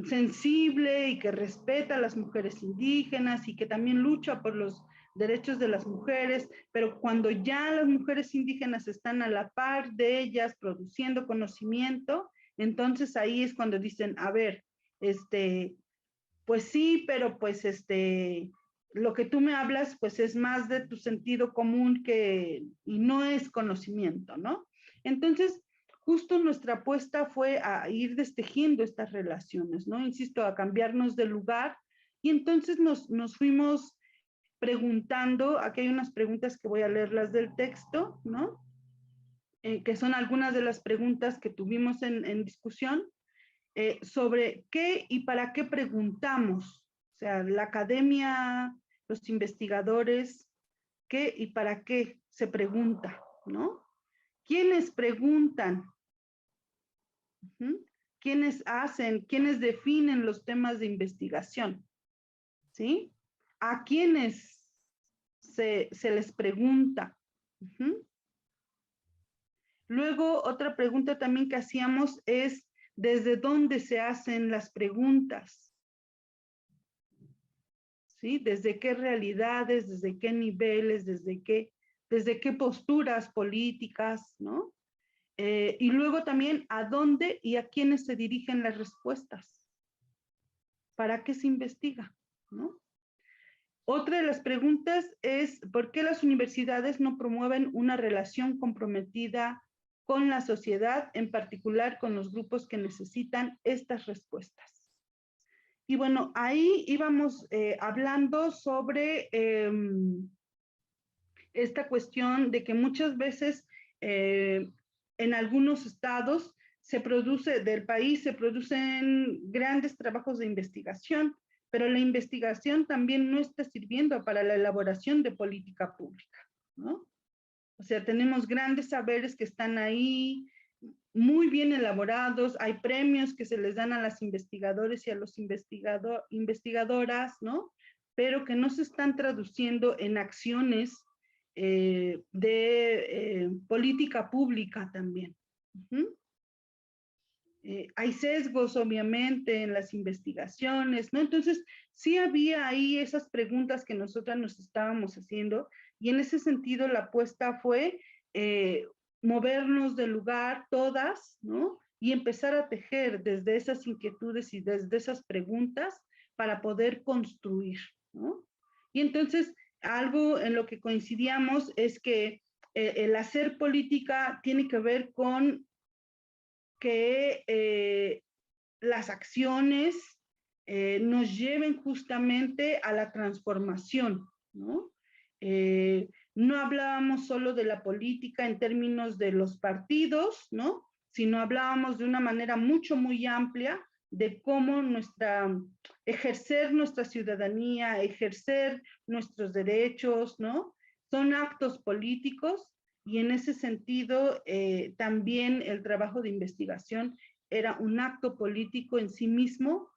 sensible y que respeta a las mujeres indígenas y que también lucha por los derechos de las mujeres, pero cuando ya las mujeres indígenas están a la par de ellas produciendo conocimiento, entonces ahí es cuando dicen, a ver, pues sí, pero pues lo que tú me hablas pues es más de tu sentido común y no es conocimiento, ¿no? Entonces, justo nuestra apuesta fue a ir destejiendo estas relaciones, ¿no? Insisto, a cambiarnos de lugar y entonces nos fuimos preguntando, aquí hay unas preguntas que voy a leerlas del texto, ¿no? Que son algunas de las preguntas que tuvimos en discusión, sobre qué y para qué preguntamos, o sea, la academia, los investigadores, qué y para qué se pregunta, ¿no? ¿Quiénes preguntan? quiénes definen los temas de investigación, ¿sí? ¿A quiénes se les pregunta? Luego, otra pregunta también que hacíamos es, ¿desde dónde se hacen las preguntas? ¿Sí? ¿Desde qué realidades, desde qué niveles, desde qué posturas políticas, ¿no? Y luego también, ¿a dónde y a quiénes se dirigen las respuestas? ¿Para qué se investiga? ¿No? Otra de las preguntas es, ¿por qué las universidades no promueven una relación comprometida con la sociedad, en particular con los grupos que necesitan estas respuestas? Y bueno, ahí íbamos hablando sobre esta cuestión de que muchas veces en algunos estados del país se producen grandes trabajos de investigación, pero la investigación también no está sirviendo para la elaboración de política pública, ¿no? O sea, tenemos grandes saberes que están ahí, muy bien elaborados, hay premios que se les dan a las investigadores y a los investigadoras, ¿no? Pero que no se están traduciendo en acciones de política pública también. Hay sesgos, obviamente, en las investigaciones, ¿no? Entonces, sí había ahí esas preguntas que nosotras nos estábamos haciendo, y en ese sentido la apuesta fue movernos del lugar todas, ¿no? Y empezar a tejer desde esas inquietudes y desde esas preguntas para poder construir, ¿no? Y entonces, algo en lo que coincidíamos es que el hacer política tiene que ver con que las acciones nos lleven justamente a la transformación, ¿no? No hablábamos solo de la política en términos de los partidos, ¿no? Sino hablábamos de una manera muy amplia de cómo ejercer nuestra ciudadanía, ejercer nuestros derechos, ¿no? Son actos políticos, y en ese sentido también el trabajo de investigación era un acto político en sí mismo,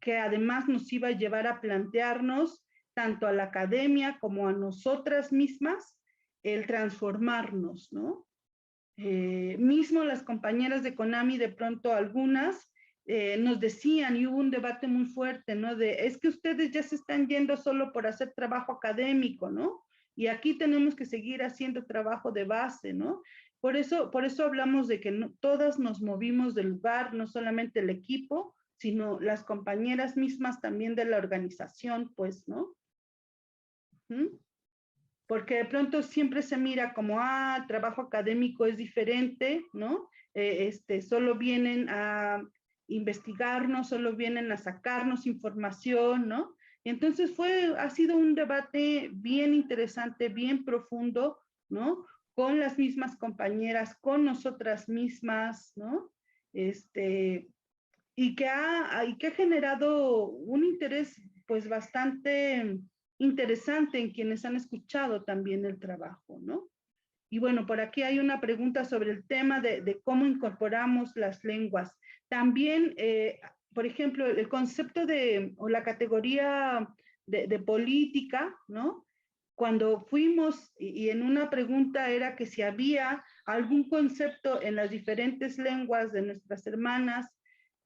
que además nos iba a llevar a plantearnos, tanto a la academia como a nosotras mismas, el transformarnos, ¿no? Mismo las compañeras de CONAMI, de pronto algunas, nos decían, y hubo un debate muy fuerte, ¿no? Es que ustedes ya se están yendo solo por hacer trabajo académico, ¿no? Y aquí tenemos que seguir haciendo trabajo de base, ¿no? Por eso hablamos de que todas nos movimos del lugar, no solamente el equipo, sino las compañeras mismas también de la organización, pues, ¿no? Porque de pronto siempre se mira como, el trabajo académico es diferente, ¿no? Solo vienen a investigarnos, solo vienen a sacarnos información, ¿no? Y entonces ha sido un debate bien interesante, bien profundo, ¿no? Con las mismas compañeras, con nosotras mismas, ¿no? Y que ha generado un interés, pues, bastante interesante en quienes han escuchado también el trabajo, ¿no? Y bueno, por aquí hay una pregunta sobre el tema de cómo incorporamos las lenguas. También, por ejemplo, el concepto o la categoría de política, ¿no? Cuando fuimos, y en una pregunta era que si había algún concepto en las diferentes lenguas de nuestras hermanas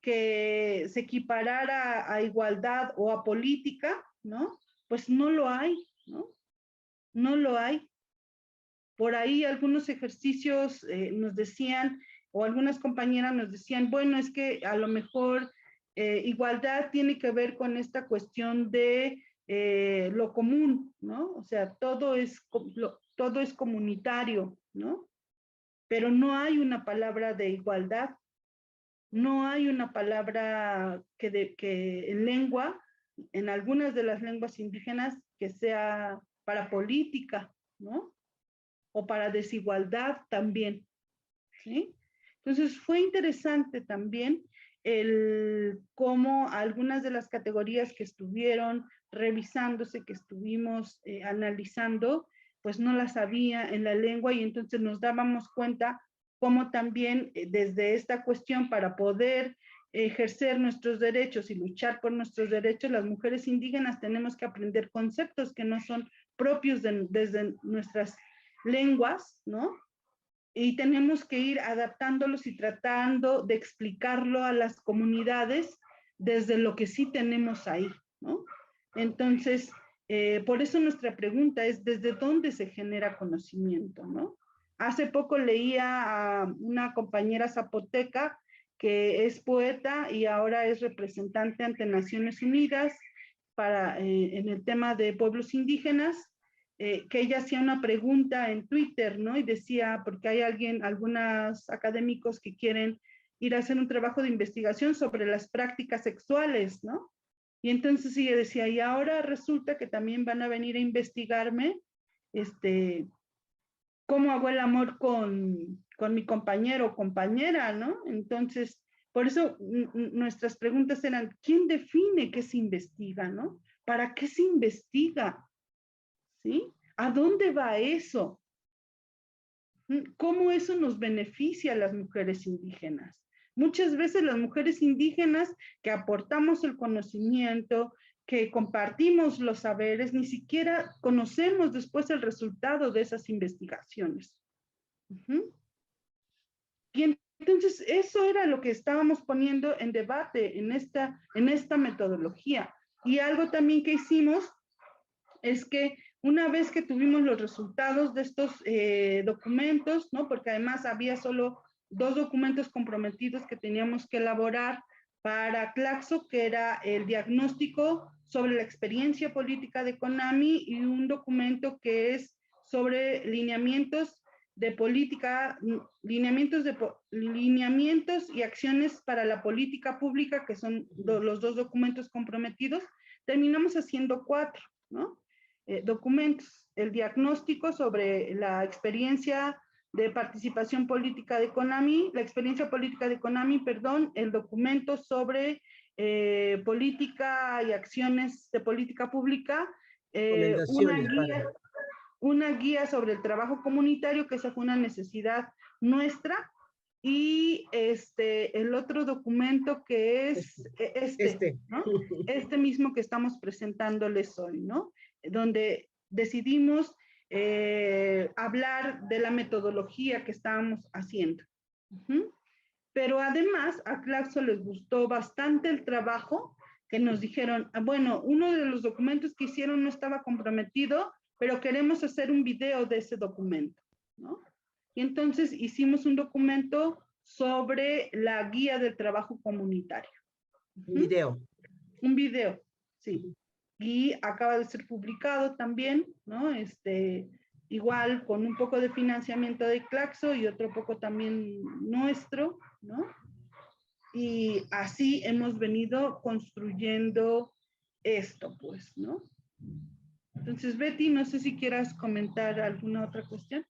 que se equiparara a igualdad o a política, ¿no? Pues no lo hay, ¿no? No lo hay. Por ahí algunos ejercicios nos decían, o algunas compañeras nos decían, bueno, es que a lo mejor igualdad tiene que ver con esta cuestión de lo común, ¿no? O sea, todo es comunitario, ¿no? Pero no hay una palabra de igualdad, no hay una palabra que en lengua, en algunas de las lenguas indígenas, que sea para política, ¿no? O para desigualdad también, ¿sí? Entonces fue interesante también cómo algunas de las categorías que estuvieron revisándose, que estuvimos analizando, pues no las había en la lengua, y entonces nos dábamos cuenta cómo también desde esta cuestión, para poder ejercer nuestros derechos y luchar por nuestros derechos, las mujeres indígenas tenemos que aprender conceptos que no son propios desde nuestras lenguas, ¿no? Y tenemos que ir adaptándolos y tratando de explicarlo a las comunidades desde lo que sí tenemos ahí, ¿no? Entonces, por eso nuestra pregunta es, ¿desde dónde se genera conocimiento, no? Hace poco leía a una compañera zapoteca que es poeta y ahora es representante ante Naciones Unidas en el tema de pueblos indígenas, que ella hacía una pregunta en Twitter, ¿no? Y decía, porque hay algunos académicos que quieren ir a hacer un trabajo de investigación sobre las prácticas sexuales, ¿no? Y entonces ella decía, y ahora resulta que también van a venir a investigarme, cómo hago el amor con mi compañero o compañera, ¿no? Entonces, por eso nuestras preguntas eran, ¿quién define qué se investiga, no? ¿Para qué se investiga? ¿Sí? ¿A dónde va eso? ¿Cómo eso nos beneficia a las mujeres indígenas? Muchas veces las mujeres indígenas que aportamos el conocimiento, que compartimos los saberes, ni siquiera conocemos después el resultado de esas investigaciones. Y entonces eso era lo que estábamos poniendo en debate en esta metodología. Y algo también que hicimos es que una vez que tuvimos los resultados de estos documentos, ¿no? Porque además había solo 2 documentos comprometidos que teníamos que elaborar para Claxo, que era el diagnóstico sobre la experiencia política de CONAMI y un documento que es sobre lineamientos de política, lineamientos y acciones para la política pública, que son los 2 documentos comprometidos. Terminamos haciendo 4, ¿no? Documentos, el diagnóstico sobre la experiencia de participación política de CONAMI, el documento sobre política y acciones de política pública, una guía sobre el trabajo comunitario, que esa fue una necesidad nuestra, y el otro documento que es ¿no? Este mismo que estamos presentándoles hoy, ¿no? Donde decidimos hablar de la metodología que estábamos haciendo. Pero además a Claxo les gustó bastante el trabajo, que nos dijeron, bueno, uno de los documentos que hicieron no estaba comprometido, pero queremos hacer un video de ese documento, ¿no? Y entonces hicimos un documento sobre la guía del trabajo comunitario. Un video, sí. Y acaba de ser publicado también, ¿no? Igual con un poco de financiamiento de Claxo y otro poco también nuestro, ¿no? Y así hemos venido construyendo esto, pues, ¿no? Entonces, Betty, no sé si quieras comentar alguna otra cuestión.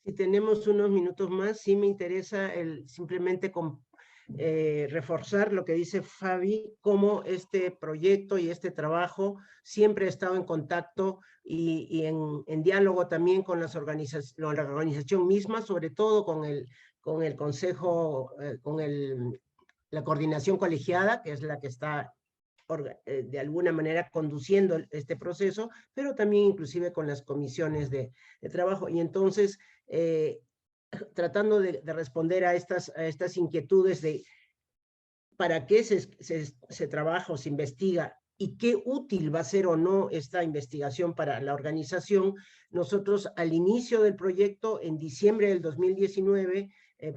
Si tenemos unos minutos más, sí me interesa simplemente reforzar lo que dice Fabi, cómo este proyecto y este trabajo siempre ha estado en contacto y en diálogo también con la organización misma, sobre todo con el consejo, la coordinación colegiada, que es la que está de alguna manera conduciendo este proceso, pero también inclusive con las comisiones de trabajo. Y entonces, tratando de responder a estas inquietudes de para qué se trabaja o se investiga y qué útil va a ser o no esta investigación para la organización, nosotros al inicio del proyecto, en diciembre del 2019,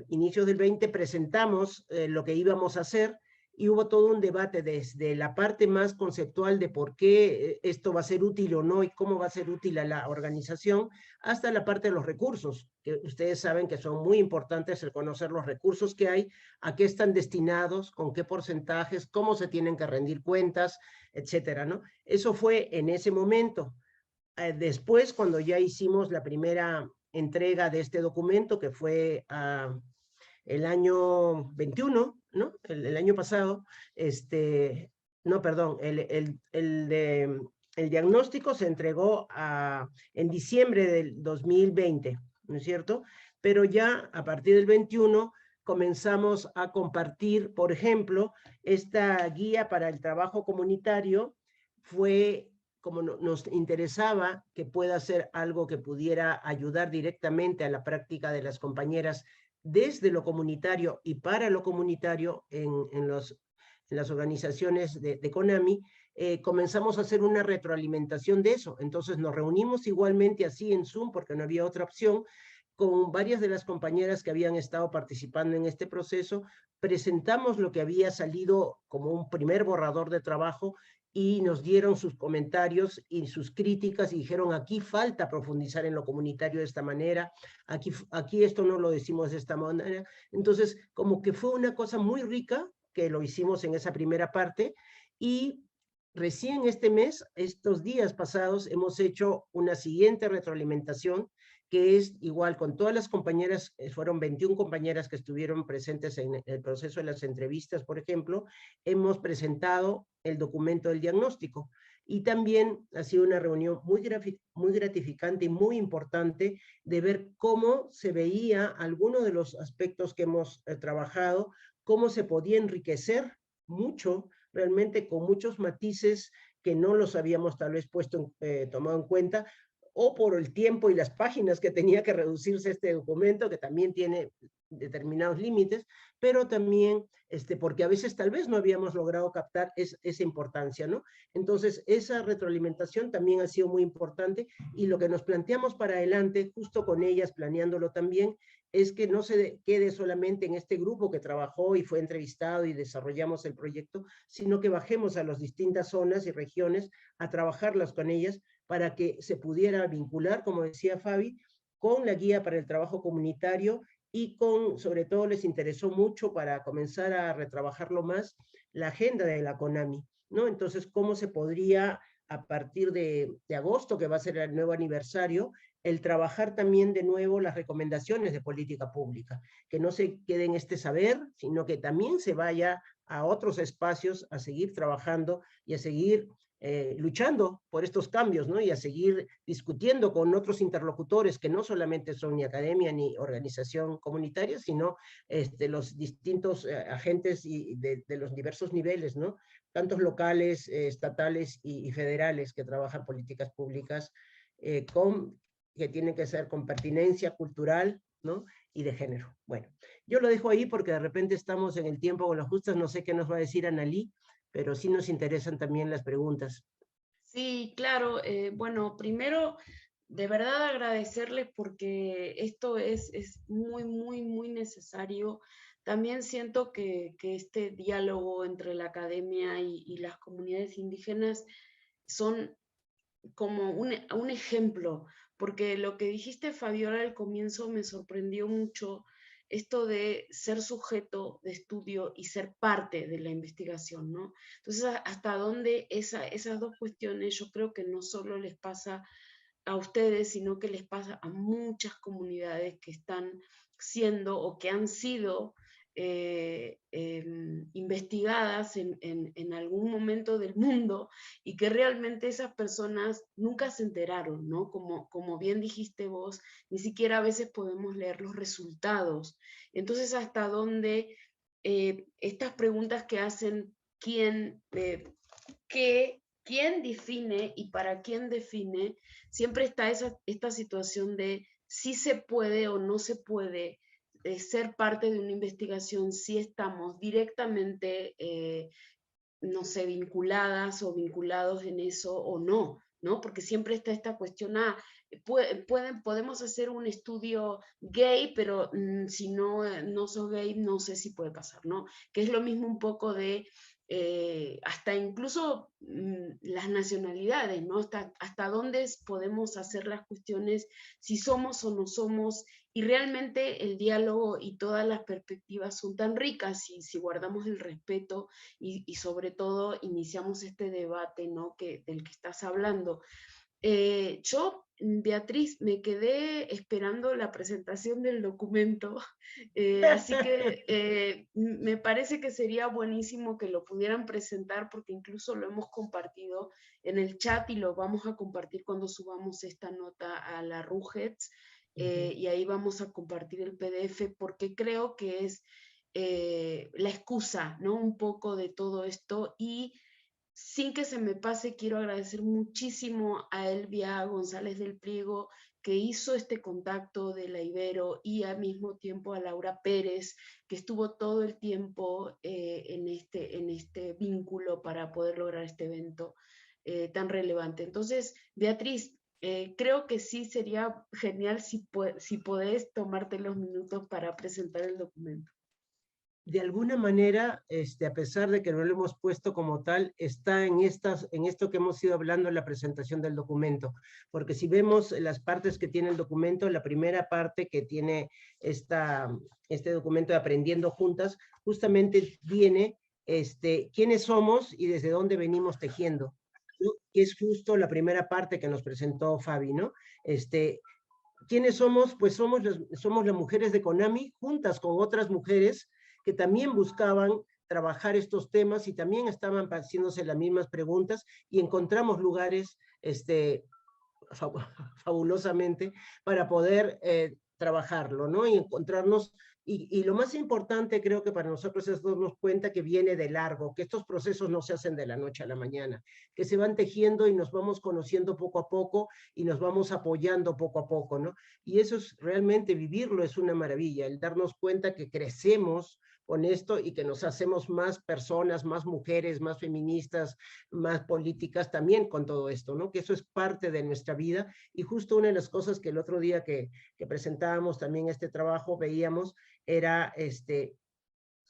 inicios del 20, presentamos lo que íbamos a hacer, y hubo todo un debate desde la parte más conceptual de por qué esto va a ser útil o no y cómo va a ser útil a la organización, hasta la parte de los recursos, que ustedes saben que son muy importantes el conocer los recursos que hay, a qué están destinados, con qué porcentajes, cómo se tienen que rendir cuentas, etcétera, ¿no? Eso fue en ese momento. Después, cuando ya hicimos la primera entrega de este documento, que fue el año 21, ¿no? El año pasado, no, perdón, el diagnóstico se entregó en diciembre del 2020, ¿no es cierto? Pero ya a partir del 21 comenzamos a compartir, por ejemplo, esta guía para el trabajo comunitario fue, como nos interesaba que pueda ser algo que pudiera ayudar directamente a la práctica de las compañeras desde lo comunitario y para lo comunitario en las organizaciones de CONAMI, comenzamos a hacer una retroalimentación de eso. Entonces nos reunimos igualmente así en Zoom, porque no había otra opción, con varias de las compañeras que habían estado participando en este proceso, presentamos lo que había salido como un primer borrador de trabajo y nos dieron sus comentarios y sus críticas y dijeron, aquí falta profundizar en lo comunitario de esta manera, aquí esto no lo decimos de esta manera. Entonces, como que fue una cosa muy rica que lo hicimos en esa primera parte, y recién este mes, estos días pasados, hemos hecho una siguiente retroalimentación que es igual con todas las compañeras, fueron 21 compañeras que estuvieron presentes en el proceso de las entrevistas, por ejemplo, hemos presentado el documento del diagnóstico. Y también ha sido una reunión muy gratificante y muy importante de ver cómo se veía alguno de los aspectos que hemos trabajado, cómo se podía enriquecer mucho, realmente con muchos matices que no los habíamos tal vez tomado en cuenta, o por el tiempo y las páginas que tenía que reducirse este documento, que también tiene determinados límites, pero también porque a veces tal vez no habíamos logrado captar esa importancia, ¿no? Entonces, esa retroalimentación también ha sido muy importante, y lo que nos planteamos para adelante, justo con ellas, planeándolo también, es que no se quede solamente en este grupo que trabajó y fue entrevistado y desarrollamos el proyecto, sino que bajemos a las distintas zonas y regiones a trabajarlas con ellas, para que se pudiera vincular, como decía Fabi, con la guía para el trabajo comunitario, y sobre todo les interesó mucho para comenzar a retrabajarlo más, la agenda de la CONAMI, ¿no? Entonces, ¿cómo se podría, a partir de agosto, que va a ser el nuevo aniversario, el trabajar también de nuevo las recomendaciones de política pública, que no se quede en este saber, sino que también se vaya a otros espacios a seguir trabajando y a seguir luchando por estos cambios, ¿no? Y a seguir discutiendo con otros interlocutores que no solamente son ni academia ni organización comunitaria, sino los distintos agentes de los diversos niveles, ¿no? Tantos locales, estatales y federales que trabajan políticas públicas que tienen que ser con pertinencia cultural, ¿no? Y de género. Bueno, yo lo dejo ahí porque de repente estamos en el tiempo con las justas, no sé qué nos va a decir Analí, pero sí nos interesan también las preguntas. Sí, claro. Bueno, primero, de verdad agradecerles porque esto es muy, muy, muy necesario. También siento que este diálogo entre la academia y las comunidades indígenas son como un ejemplo, porque lo que dijiste, Fabiola, al comienzo me sorprendió mucho, esto de ser sujeto de estudio y ser parte de la investigación, ¿no? Entonces, hasta dónde esas dos cuestiones yo creo que no solo les pasa a ustedes, sino que les pasa a muchas comunidades que están siendo o que han sido investigadas en algún momento del mundo, y que realmente esas personas nunca se enteraron, ¿no? Como bien dijiste vos, ni siquiera a veces podemos leer los resultados. Entonces, hasta dónde estas preguntas que hacen, ¿quién define y para quién define? Siempre está esta situación de si se puede o no se puede ser parte de una investigación si estamos directamente, no sé, vinculadas o vinculados en eso o no, ¿no? Porque siempre está esta cuestión, podemos hacer un estudio gay, pero si no sos gay, no sé si puede pasar, ¿no? Que es lo mismo un poco de hasta incluso las nacionalidades, ¿no? Hasta dónde podemos hacer las cuestiones, si somos o no somos, y realmente el diálogo y todas las perspectivas son tan ricas si guardamos el respeto y sobre todo iniciamos este debate, ¿no? Del que estás hablando. Yo, Beatriz, me quedé esperando la presentación del documento, así que me parece que sería buenísimo que lo pudieran presentar, porque incluso lo hemos compartido en el chat y lo vamos a compartir cuando subamos esta nota a la RUGETS, y ahí vamos a compartir el PDF porque creo que es la excusa, ¿no? Un poco de todo esto. Y sin que se me pase, quiero agradecer muchísimo a Elvia González del Priego, que hizo este contacto de la Ibero, y al mismo tiempo a Laura Pérez, que estuvo todo el tiempo en este vínculo para poder lograr este evento tan relevante. Entonces, Beatriz, creo que sí sería genial si podés tomarte los minutos para presentar el documento. De alguna manera, a pesar de que no lo hemos puesto como tal, está en esto que hemos ido hablando en la presentación del documento, porque si vemos las partes que tiene el documento, la primera parte que tiene este documento de Aprendiendo Juntas, justamente viene quiénes somos y desde dónde venimos tejiendo, ¿no? Que es justo la primera parte que nos presentó Fabi, ¿no? ¿Quiénes somos? Pues somos las mujeres de CONAMI, juntas con otras mujeres que también buscaban trabajar estos temas y también estaban haciéndose las mismas preguntas, y encontramos lugares fabulosamente para poder trabajarlo, ¿no? Y encontrarnos, y lo más importante creo que para nosotros es darnos cuenta que viene de largo, que estos procesos no se hacen de la noche a la mañana, que se van tejiendo y nos vamos conociendo poco a poco y nos vamos apoyando poco a poco, ¿no? Y eso es realmente vivirlo, es una maravilla, el darnos cuenta que crecemos con esto y que nos hacemos más personas, más mujeres, más feministas, más políticas también con todo esto, ¿no? Que eso es parte de nuestra vida. Y justo una de las cosas que el otro día que presentábamos también este trabajo veíamos era,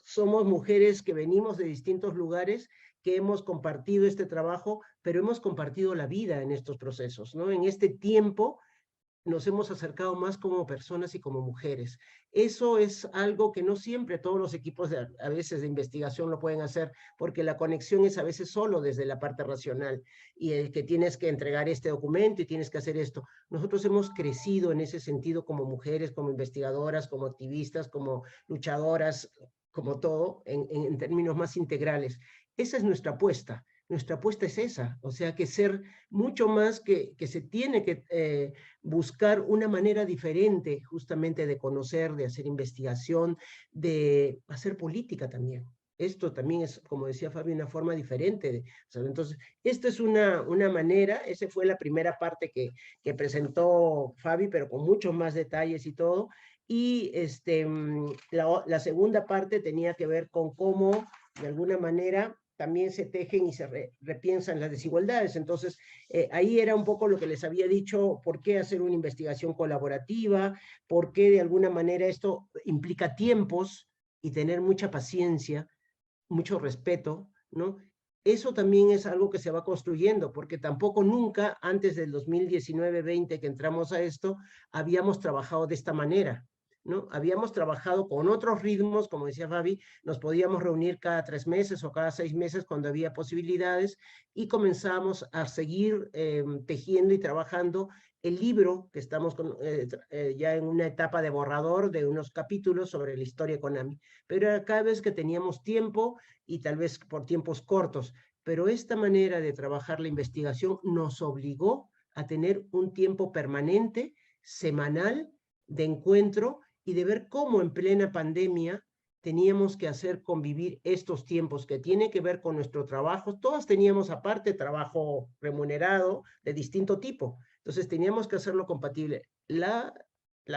somos mujeres que venimos de distintos lugares, que hemos compartido este trabajo, pero hemos compartido la vida en estos procesos, ¿no? En este tiempo nos hemos acercado más como personas y como mujeres. Eso es algo que no siempre todos los equipos a veces de investigación lo pueden hacer, porque la conexión es a veces solo desde la parte racional, y el que tienes que entregar este documento y tienes que hacer esto. Nosotros hemos crecido en ese sentido como mujeres, como investigadoras, como activistas, como luchadoras, como todo, en términos más integrales. Esa es nuestra apuesta. Nuestra apuesta es esa, o sea, que ser mucho más que se tiene que buscar una manera diferente justamente de conocer, de hacer investigación, de hacer política también. Esto también es, como decía Fabi, una forma diferente. O sea, entonces, esta es una manera, esa fue la primera parte que presentó Fabi, pero con muchos más detalles y todo. Y la segunda parte tenía que ver con cómo, de alguna manera, también se tejen y se repiensan las desigualdades. Entonces, ahí era un poco lo que les había dicho, por qué hacer una investigación colaborativa, por qué de alguna manera esto implica tiempos y tener mucha paciencia, mucho respeto, ¿no? Eso también es algo que se va construyendo, porque tampoco nunca, antes del 2019-20 que entramos a esto, habíamos trabajado de esta manera, ¿no? Habíamos trabajado con otros ritmos, como decía Fabi, nos podíamos reunir cada 3 meses o cada 6 meses cuando había posibilidades, y comenzamos a seguir tejiendo y trabajando el libro, que estamos ya en una etapa de borrador de unos capítulos sobre la historia de CONAMI, pero era cada vez que teníamos tiempo y tal vez por tiempos cortos, pero esta manera de trabajar la investigación nos obligó a tener un tiempo permanente, semanal, de encuentro y de ver cómo en plena pandemia teníamos que hacer convivir estos tiempos que tiene que ver con nuestro trabajo. Todas teníamos aparte trabajo remunerado de distinto tipo, entonces teníamos que hacerlo compatible. La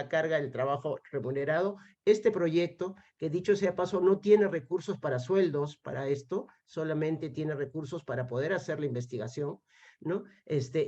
carga del trabajo remunerado, este proyecto, que dicho sea paso, no tiene recursos para sueldos para esto, solamente tiene recursos para poder hacer la investigación, ¿no?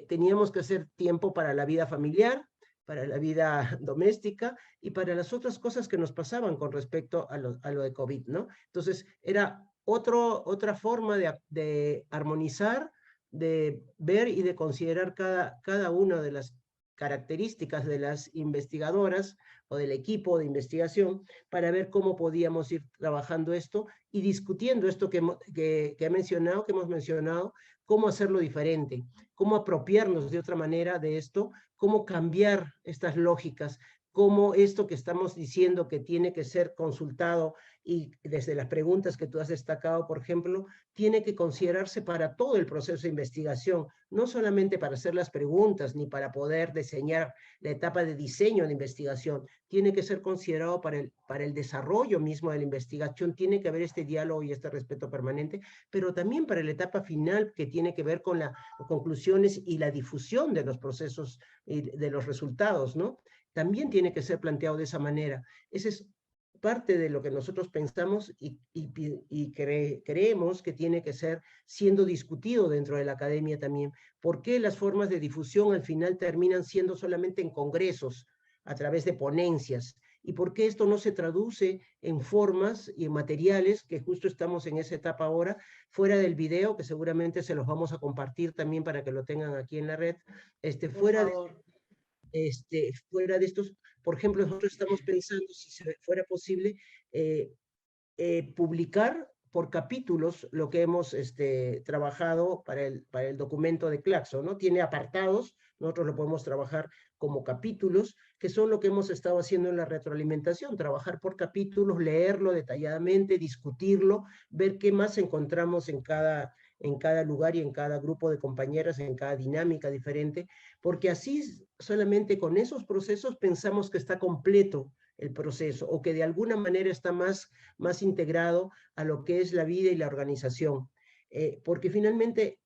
Teníamos que hacer tiempo para la vida familiar, para la vida doméstica y para las otras cosas que nos pasaban con respecto a lo de COVID, ¿no? Entonces, era otra forma de armonizar, de ver y de considerar cada una de las características de las investigadoras o del equipo de investigación para ver cómo podíamos ir trabajando esto y discutiendo esto que hemos mencionado, cómo hacerlo diferente, cómo apropiarnos de otra manera de esto, cómo cambiar estas lógicas, cómo esto que estamos diciendo que tiene que ser consultado y desde las preguntas que tú has destacado, por ejemplo, tiene que considerarse para todo el proceso de investigación, no solamente para hacer las preguntas ni para poder diseñar la etapa de diseño de investigación, tiene que ser considerado para el desarrollo mismo de la investigación, tiene que haber este diálogo y este respeto permanente, pero también para la etapa final que tiene que ver con las conclusiones y la difusión de los procesos y de los resultados, ¿no? También tiene que ser planteado de esa manera. Ese es parte de lo que nosotros pensamos creemos que tiene que ser siendo discutido dentro de la academia también. ¿Por qué las formas de difusión al final terminan siendo solamente en congresos, a través de ponencias? ¿Y por qué esto no se traduce en formas y en materiales, que justo estamos en esa etapa ahora, fuera del video, que seguramente se los vamos a compartir también para que lo tengan aquí en la red, fuera de estos, por ejemplo, nosotros estamos pensando, si fuera posible, publicar por capítulos lo que hemos trabajado para el documento de Claxo, ¿no? Tiene apartados, nosotros lo podemos trabajar como capítulos, que son lo que hemos estado haciendo en la retroalimentación, trabajar por capítulos, leerlo detalladamente, discutirlo, ver qué más encontramos en cada lugar y en cada grupo de compañeras, en cada dinámica diferente, porque así solamente con esos procesos pensamos que está completo el proceso, o que de alguna manera está más integrado a lo que es la vida y la organización. Porque finalmente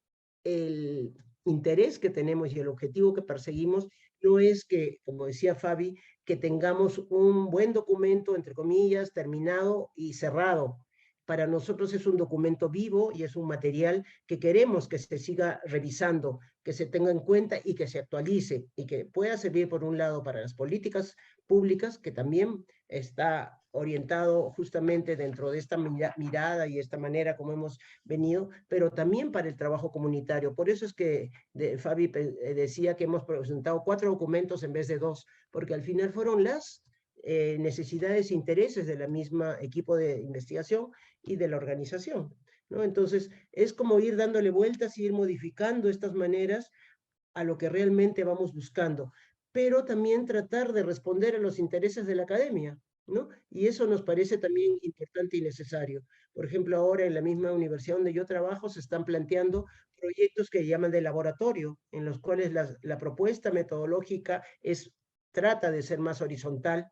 el interés que tenemos y el objetivo que perseguimos no es que, como decía Fabi, que tengamos un buen documento, entre comillas, terminado y cerrado. Para nosotros es un documento vivo y es un material que queremos que se siga revisando, que se tenga en cuenta y que se actualice y que pueda servir por un lado para las políticas públicas, que también está orientado justamente dentro de esta mirada y esta manera como hemos venido, pero también para el trabajo comunitario. Por eso es que Fabi decía que hemos presentado 4 documentos en vez de 2, porque al final fueron las necesidades e intereses de la misma equipo de investigación y de la organización, ¿no? Entonces, es como ir dándole vueltas y ir modificando estas maneras a lo que realmente vamos buscando, pero también tratar de responder a los intereses de la academia, ¿no? Y eso nos parece también importante y necesario. Por ejemplo, ahora en la misma universidad donde yo trabajo se están planteando proyectos que llaman de laboratorio, en los cuales la propuesta metodológica trata de ser más horizontal,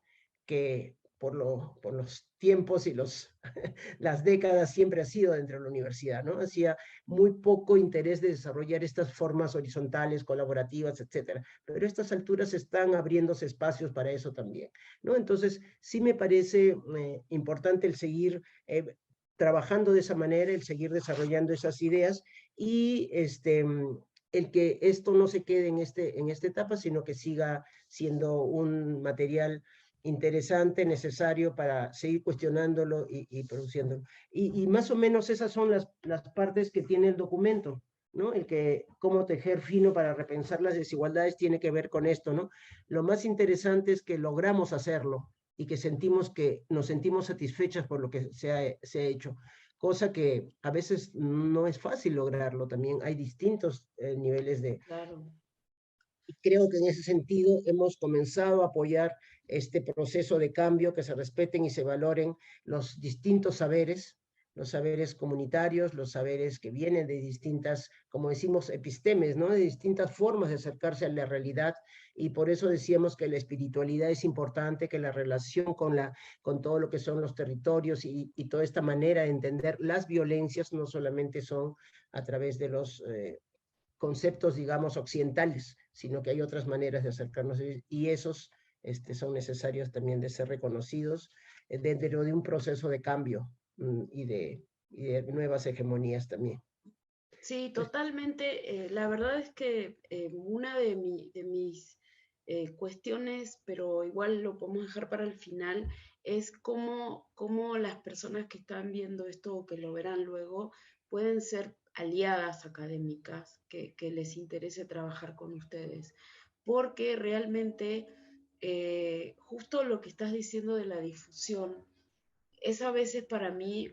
que por los tiempos y las décadas siempre ha sido dentro de la universidad, ¿no? Hacía muy poco interés de desarrollar estas formas horizontales, colaborativas, etcétera. Pero a estas alturas están abriéndose espacios para eso también, ¿no? Entonces, sí me parece importante el seguir trabajando de esa manera, el seguir desarrollando esas ideas y el que esto no se quede en esta etapa, sino que siga siendo un material interesante, necesario para seguir cuestionándolo y produciéndolo. Y más o menos esas son las partes que tiene el documento, ¿no? El que cómo tejer fino para repensar las desigualdades tiene que ver con esto, ¿no? Lo más interesante es que logramos hacerlo y que nos sentimos satisfechas por lo que se ha hecho, cosa que a veces no es fácil lograrlo también. Hay distintos niveles de... Claro. Y creo que en ese sentido hemos comenzado a apoyar este proceso de cambio, que se respeten y se valoren los distintos saberes, los saberes comunitarios, los saberes que vienen de distintas, como decimos, epistemes, ¿no? De distintas formas de acercarse a la realidad, y por eso decíamos que la espiritualidad es importante, que la relación con todo lo que son los territorios y toda esta manera de entender las violencias no solamente son a través de los conceptos, digamos, occidentales, sino que hay otras maneras de acercarnos y esos son necesarios también de ser reconocidos dentro de un proceso de cambio y de nuevas hegemonías también. Sí, totalmente. La verdad es que una de mis cuestiones, pero igual lo podemos dejar para el final, es cómo las personas que están viendo esto o que lo verán luego pueden ser aliadas académicas que les interese trabajar con ustedes. Porque realmente justo lo que estás diciendo de la difusión es a veces para mí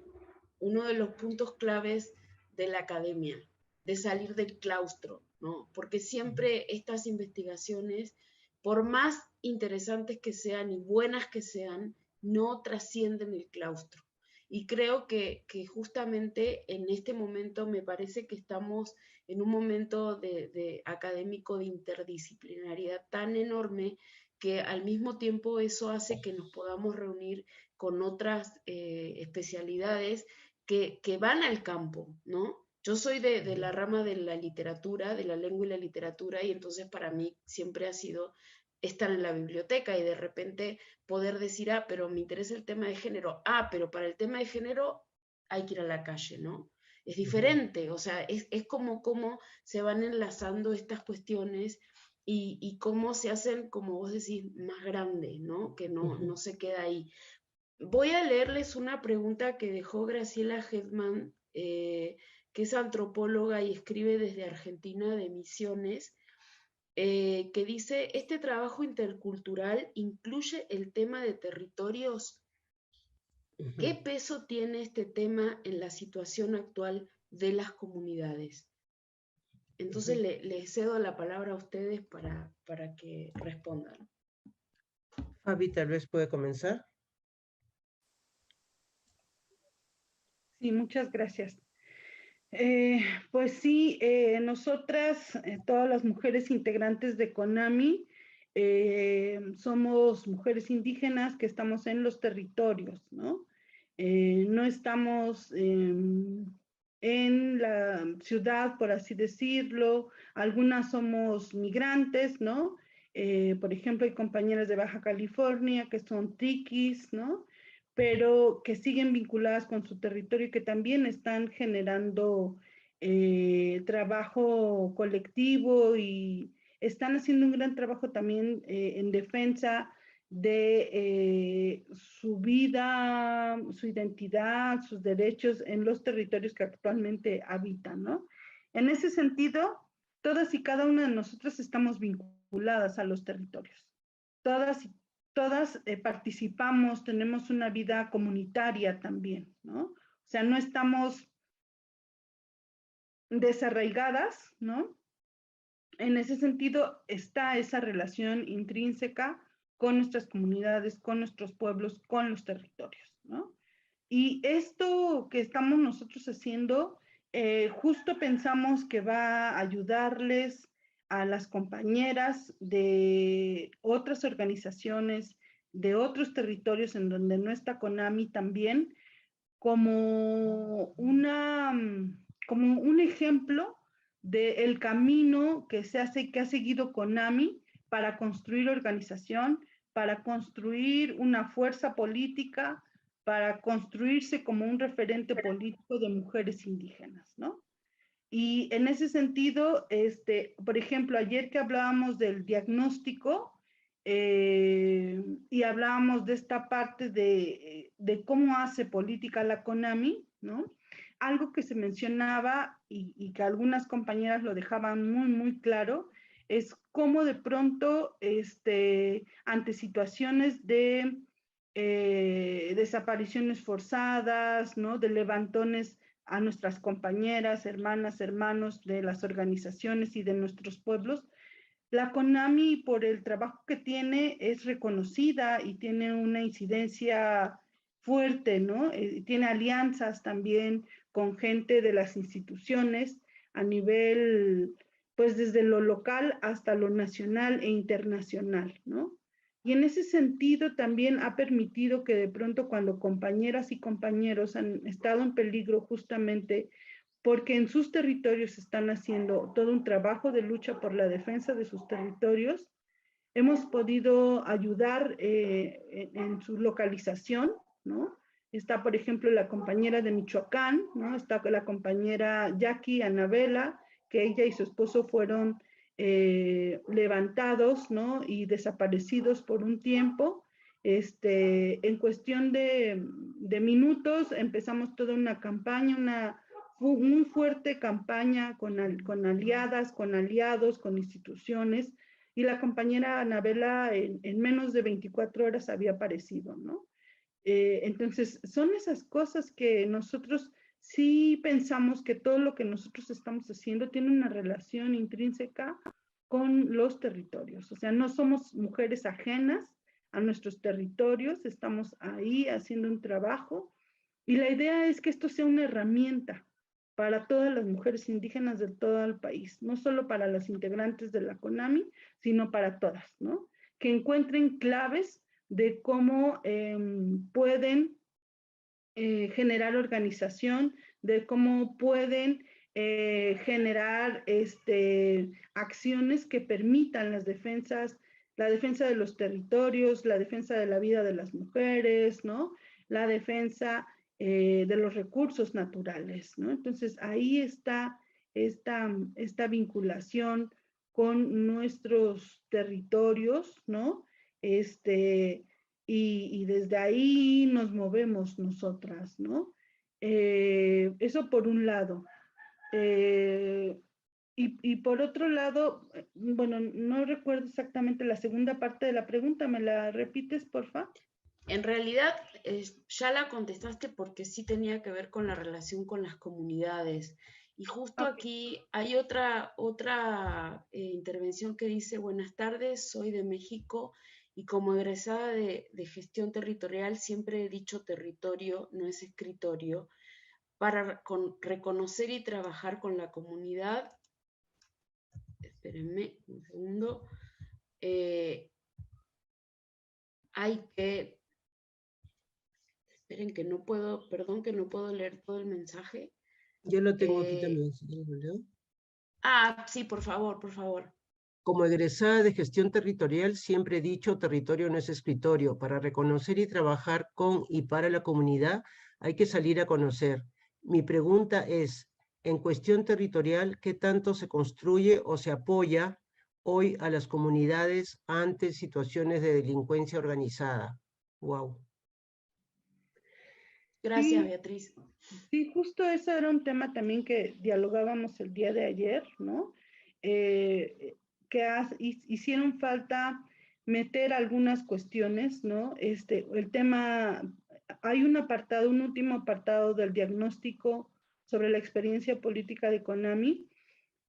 uno de los puntos claves de la academia. de salir del claustro, ¿no? Porque siempre estas investigaciones, por más interesantes que sean y buenas que sean, no trascienden el claustro. Y creo que justamente en este momento me parece que estamos en un momento de académico de interdisciplinariedad tan enorme que al mismo tiempo eso hace que nos podamos reunir con otras especialidades que van al campo, ¿no? Yo soy de la rama de la literatura, de la lengua y la literatura, y entonces para mí siempre ha sido estar en la biblioteca y de repente poder decir, ah, pero me interesa el tema de género, ah, pero para el tema de género hay que ir a la calle, ¿no? Es diferente, o sea, es como cómo se van enlazando estas cuestiones y cómo se hacen, como vos decís, más grandes, ¿no? Que no se queda ahí. Voy a leerles una pregunta que dejó Graciela Hedman, que es antropóloga y escribe desde Argentina de Misiones, que dice, ¿este trabajo intercultural incluye el tema de territorios? ¿Qué peso tiene este tema en la situación actual de las comunidades? Entonces le cedo la palabra a ustedes para que respondan. Fabi, tal vez puede comenzar. Sí, muchas gracias. Pues sí, nosotras, todas las mujeres integrantes de CONAMI, somos mujeres indígenas que estamos en los territorios, ¿no? No estamos en la ciudad, por así decirlo. Algunas somos migrantes, ¿no? Por ejemplo, hay compañeras de Baja California que son triquis, ¿no? Pero que siguen vinculadas con su territorio y que también están generando trabajo colectivo y están haciendo un gran trabajo también en defensa de su vida, su identidad, sus derechos en los territorios que actualmente habitan, ¿no? En ese sentido, todas y cada una de nosotras estamos vinculadas a los territorios. Todas participamos, tenemos una vida comunitaria también, ¿no? O sea, no estamos desarraigadas, ¿no? En ese sentido está esa relación intrínseca con nuestras comunidades, con nuestros pueblos, con los territorios, ¿no? Y esto que estamos nosotros haciendo, justo pensamos que va a ayudarles a las compañeras de otras organizaciones, de otros territorios en donde no está CONAMI también, como un ejemplo del camino que que ha seguido CONAMI para construir organización, para construir una fuerza política, para construirse como un referente político de mujeres indígenas, ¿no? Y en ese sentido, por ejemplo, ayer que hablábamos del diagnóstico y hablábamos de esta parte de cómo hace política la CONAMI, ¿no? Algo que se mencionaba y que algunas compañeras lo dejaban muy, muy claro, es cómo de pronto, ante situaciones de desapariciones forzadas, ¿no? De levantones a nuestras compañeras, hermanas, hermanos de las organizaciones y de nuestros pueblos. La CONAMI, por el trabajo que tiene, es reconocida y tiene una incidencia fuerte, ¿no? Tiene alianzas también con gente de las instituciones a nivel, pues desde lo local hasta lo nacional e internacional, ¿no? Y en ese sentido también ha permitido que de pronto cuando compañeras y compañeros han estado en peligro justamente porque en sus territorios están haciendo todo un trabajo de lucha por la defensa de sus territorios, hemos podido ayudar en su localización, ¿no? Está, por ejemplo, la compañera de Michoacán, ¿no? Está la compañera Jackie Anabela, que ella y su esposo fueron levantados, ¿no? Y desaparecidos por un tiempo. En cuestión de minutos empezamos toda una campaña, una muy fuerte campaña con aliadas, con aliados, con instituciones, y la compañera Anabela en menos de 24 horas había aparecido, ¿no? Entonces, son esas cosas que nosotros sí pensamos que todo lo que nosotros estamos haciendo tiene una relación intrínseca con los territorios. O sea, no somos mujeres ajenas a nuestros territorios, estamos ahí haciendo un trabajo y la idea es que esto sea una herramienta para todas las mujeres indígenas de todo el país, no solo para las integrantes de la CONAMI, sino para todas, ¿no? Que encuentren claves de cómo pueden generar organización, de cómo pueden generar acciones que permitan la defensa de los territorios, la defensa de la vida de las mujeres, ¿no? La defensa de los recursos naturales, ¿no? Entonces, ahí está esta vinculación con nuestros territorios, ¿no? Y desde ahí nos movemos nosotras, ¿no? Eso por un lado. Y por otro lado, bueno, no recuerdo exactamente la segunda parte de la pregunta, ¿me la repites, porfa? En realidad, ya la contestaste porque sí tenía que ver con la relación con las comunidades. Y justo aquí hay otra intervención que dice, buenas tardes, soy de México y como egresada de gestión territorial siempre he dicho territorio, no es escritorio, para reconocer y trabajar con la comunidad. Espérenme un segundo. Hay que... Esperen que no puedo, perdón que no puedo leer todo el mensaje. Yo lo tengo aquí también, si quieres lo leo. Sí, por favor, por favor. Como egresada de gestión territorial, siempre he dicho territorio no es escritorio. Para reconocer y trabajar con y para la comunidad hay que salir a conocer. Mi pregunta es, en cuestión territorial, ¿qué tanto se construye o se apoya hoy a las comunidades ante situaciones de delincuencia organizada? Wow. Sí, Gracias, Beatriz. sí, justo eso era un tema también que dialogábamos el día de ayer, ¿no? Hicieron falta meter algunas cuestiones, ¿no? El tema, hay un apartado, un último apartado del diagnóstico sobre la experiencia política de CONAMI,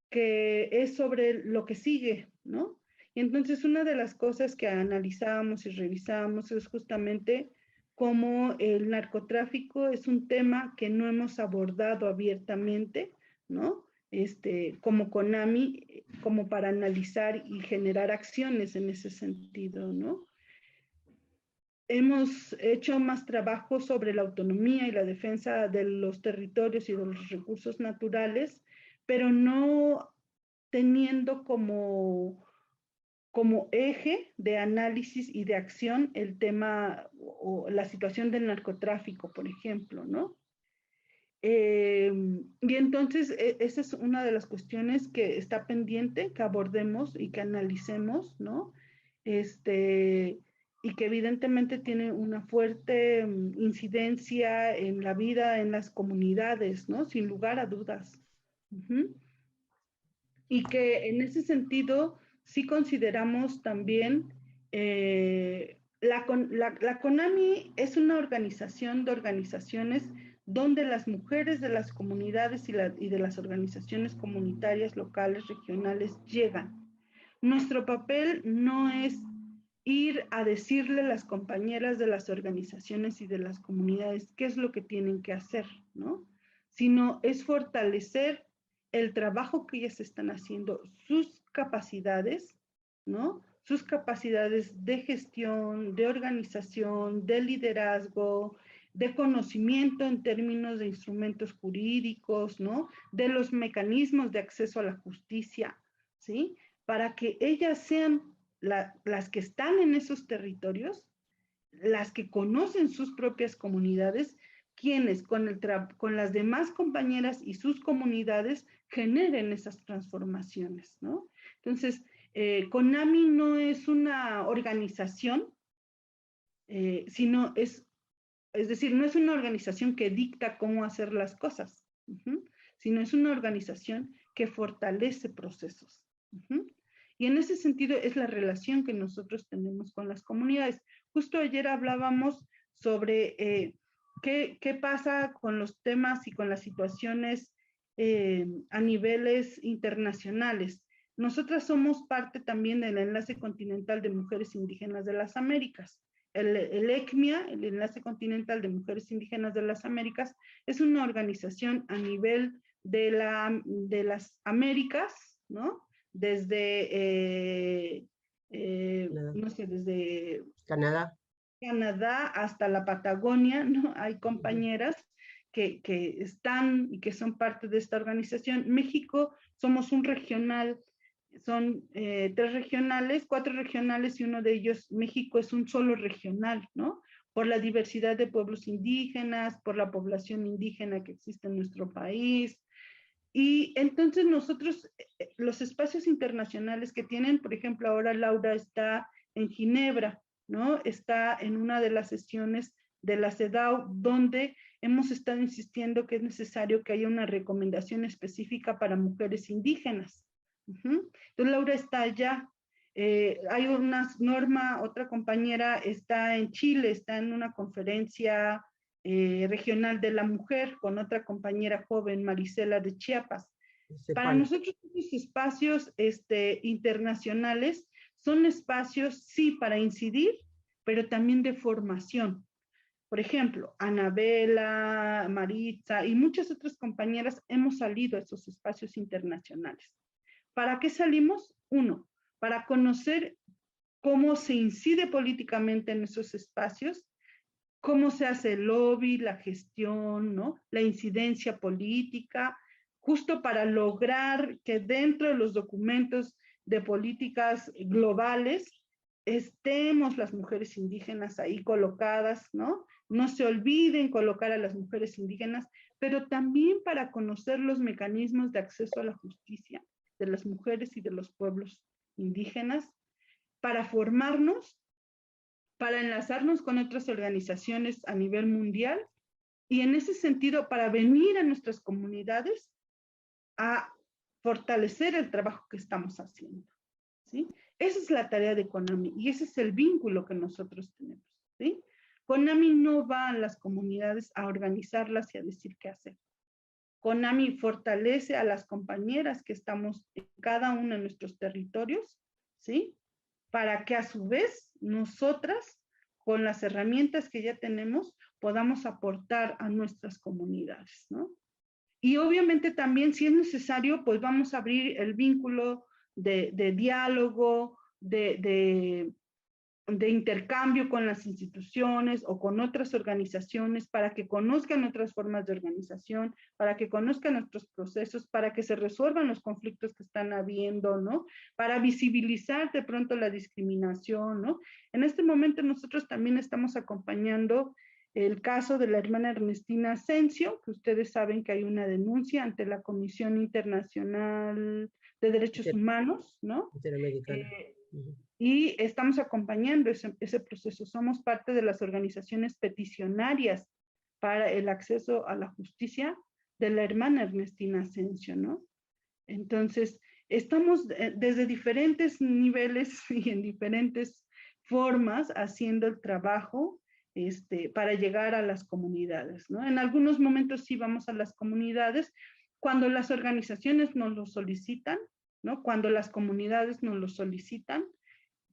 que es sobre lo que sigue, ¿no? Y entonces una de las cosas que analizábamos y revisábamos es justamente cómo el narcotráfico es un tema que no hemos abordado abiertamente, ¿no? Como CONAMI, como para analizar y generar acciones en ese sentido, ¿no? Hemos hecho más trabajo sobre la autonomía y la defensa de los territorios y de los recursos naturales, pero no teniendo como eje de análisis y de acción el tema o la situación del narcotráfico, por ejemplo, ¿no? Y entonces esa es una de las cuestiones que está pendiente, que abordemos y que analicemos, ¿no? Y que evidentemente tiene una fuerte incidencia en la vida, en las comunidades, ¿no? Sin lugar a dudas. Y que en ese sentido sí consideramos también la CONAMI es una organización de organizaciones donde las mujeres de las comunidades y de las organizaciones comunitarias, locales, regionales llegan. Nuestro papel no es ir a decirle a las compañeras de las organizaciones y de las comunidades qué es lo que tienen que hacer, ¿no? Sino es fortalecer el trabajo que ellas están haciendo, sus capacidades, ¿no? Sus capacidades de gestión, de organización, de liderazgo, de conocimiento en términos de instrumentos jurídicos, ¿no? De los mecanismos de acceso a la justicia, ¿sí? Para que ellas sean las que están en esos territorios, las que conocen sus propias comunidades, quienes con las demás compañeras y sus comunidades generen esas transformaciones, ¿no? Entonces, CONAMI no es una organización, sino es decir, no es una organización que dicta cómo hacer las cosas, sino es una organización que fortalece procesos. Y en ese sentido es la relación que nosotros tenemos con las comunidades. Justo ayer hablábamos sobre ¿qué pasa con los temas y con las situaciones a niveles internacionales? Nosotras somos parte también del Enlace Continental de Mujeres Indígenas de las Américas. El ECMIA, el Enlace Continental de Mujeres Indígenas de las Américas, es una organización a nivel de las Américas, ¿no? Desde, no sé, desde Canadá hasta la Patagonia, ¿no? Hay compañeras que están y que son parte de esta organización. México somos un regional, son 3 regionales, 4 regionales y uno de ellos, México es un solo regional, ¿no? Por la diversidad de pueblos indígenas, por la población indígena que existe en nuestro país. Y entonces nosotros, los espacios internacionales que tienen, por ejemplo, ahora Laura está en Ginebra, ¿no? Está en una de las sesiones de la CEDAW, donde hemos estado insistiendo que es necesario que haya una recomendación específica para mujeres indígenas. Entonces Laura está allá. Hay una norma, otra compañera está en Chile, está en una conferencia regional de la mujer con otra compañera joven, Marisela de Chiapas. Para nosotros estos espacios internacionales son espacios, sí, para incidir, pero también de formación. Por ejemplo, Anabela, Maritza y muchas otras compañeras hemos salido a esos espacios internacionales. ¿Para qué salimos? Uno, para conocer cómo se incide políticamente en esos espacios, cómo se hace el lobby, la gestión, ¿no? La incidencia política, justo para lograr que dentro de los documentos de políticas globales estemos las mujeres indígenas ahí colocadas, ¿no? No se olviden colocar a las mujeres indígenas, pero también para conocer los mecanismos de acceso a la justicia de las mujeres y de los pueblos indígenas, para formarnos, para enlazarnos con otras organizaciones a nivel mundial y en ese sentido para venir a nuestras comunidades a fortalecer el trabajo que estamos haciendo, ¿sí? Esa es la tarea de CONAMI y ese es el vínculo que nosotros tenemos, ¿sí? CONAMI no va a las comunidades a organizarlas y a decir qué hacer. CONAMI fortalece a las compañeras que estamos en cada uno de nuestros territorios, ¿sí? Para que a su vez nosotras, con las herramientas que ya tenemos, podamos aportar a nuestras comunidades, ¿no? Y obviamente también, si es necesario, pues vamos a abrir el vínculo de diálogo, de intercambio con las instituciones o con otras organizaciones para que conozcan otras formas de organización, para que conozcan nuestros procesos, para que se resuelvan los conflictos que están habiendo, ¿no? Para visibilizar de pronto la discriminación, ¿no? En este momento nosotros también estamos acompañando el caso de la hermana Ernestina Asensio, que ustedes saben que hay una denuncia ante la Comisión Internacional de Derechos Humanos, ¿no? Interamericana. Y estamos acompañando ese proceso. Somos parte de las organizaciones peticionarias para el acceso a la justicia de la hermana Ernestina Asensio, ¿no? Entonces, estamos desde diferentes niveles y en diferentes formas haciendo el trabajo para llegar a las comunidades, ¿no? En algunos momentos sí vamos a las comunidades cuando las organizaciones nos lo solicitan, ¿no? Cuando las comunidades nos lo solicitan,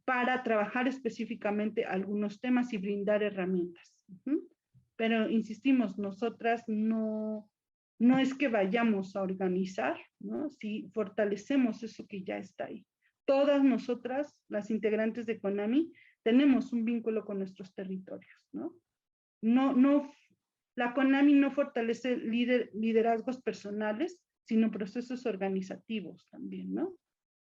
para trabajar específicamente algunos temas y brindar herramientas. Pero insistimos, nosotras no es que vayamos a organizar, ¿no? Si fortalecemos eso que ya está ahí. Todas nosotras, las integrantes de CONAMI, tenemos un vínculo con nuestros territorios, ¿no? La CONAMI no fortalece liderazgos personales, sino procesos organizativos también, ¿no?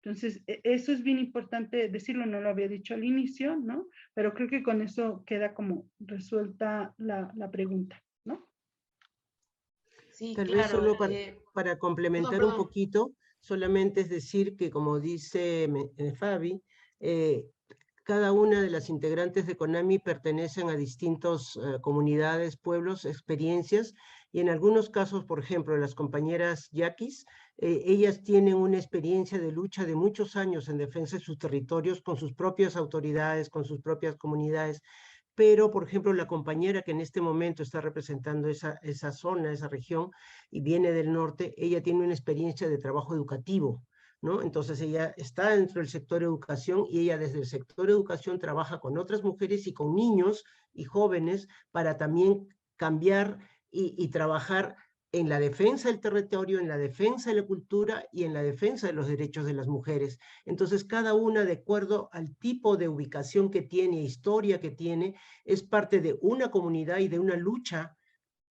Entonces, eso es bien importante decirlo, no lo había dicho al inicio, ¿no? Pero creo que con eso queda como resuelta la pregunta, ¿no? Sí, Tal claro. vez solo para complementar un poquito, solamente es decir que, como dice Fabi, cada una de las integrantes de CONAMI pertenecen a distintas comunidades, pueblos, experiencias, y en algunos casos, por ejemplo, las compañeras yaquis, ellas tienen una experiencia de lucha de muchos años en defensa de sus territorios con sus propias autoridades, con sus propias comunidades, pero, por ejemplo, la compañera que en este momento está representando esa zona, esa región, y viene del norte, ella tiene una experiencia de trabajo educativo, ¿no? Entonces ella está dentro del sector educación y ella desde el sector educación trabaja con otras mujeres y con niños y jóvenes para también cambiar y trabajar en la defensa del territorio, en la defensa de la cultura y en la defensa de los derechos de las mujeres. Entonces, cada una, de acuerdo al tipo de ubicación que tiene, historia que tiene, es parte de una comunidad y de una lucha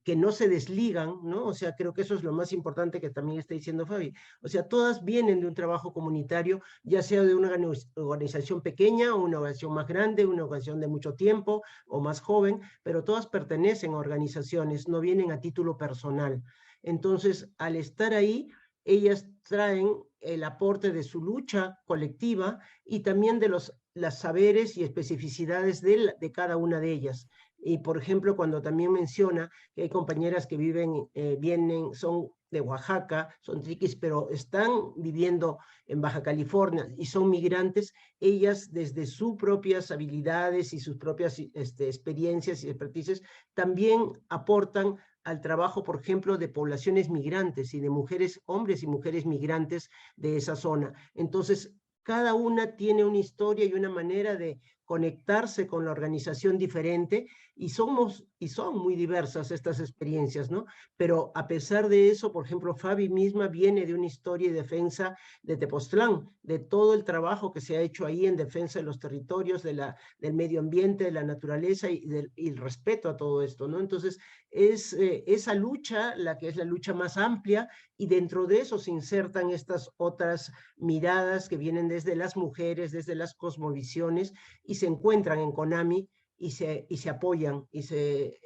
que no se desligan, ¿no? O sea, creo que eso es lo más importante que también está diciendo Fabi. O sea, todas vienen de un trabajo comunitario, ya sea de una organización pequeña o una organización más grande, una organización de mucho tiempo o más joven, pero todas pertenecen a organizaciones, no vienen a título personal. Entonces, al estar ahí, ellas traen el aporte de su lucha colectiva y también de los saberes y especificidades de cada una de ellas. Y, por ejemplo, cuando también menciona que hay compañeras que vienen, son de Oaxaca, son triquis, pero están viviendo en Baja California y son migrantes, ellas desde sus propias habilidades y sus propias experiencias y expertices también aportan al trabajo, por ejemplo, de poblaciones migrantes y de mujeres, hombres y mujeres migrantes de esa zona. Entonces, cada una tiene una historia y una manera de conectarse con la organización diferente y son muy diversas estas experiencias, ¿no? Pero a pesar de eso, por ejemplo, Fabi misma viene de una historia y defensa de Tepoztlán, de todo el trabajo que se ha hecho ahí en defensa de los territorios, del medio ambiente, de la naturaleza y el respeto a todo esto, ¿no? Entonces, es esa lucha la que es la lucha más amplia y dentro de eso se insertan estas otras miradas que vienen desde las mujeres, desde las cosmovisiones y se encuentran en CONAMI y se apoyan y se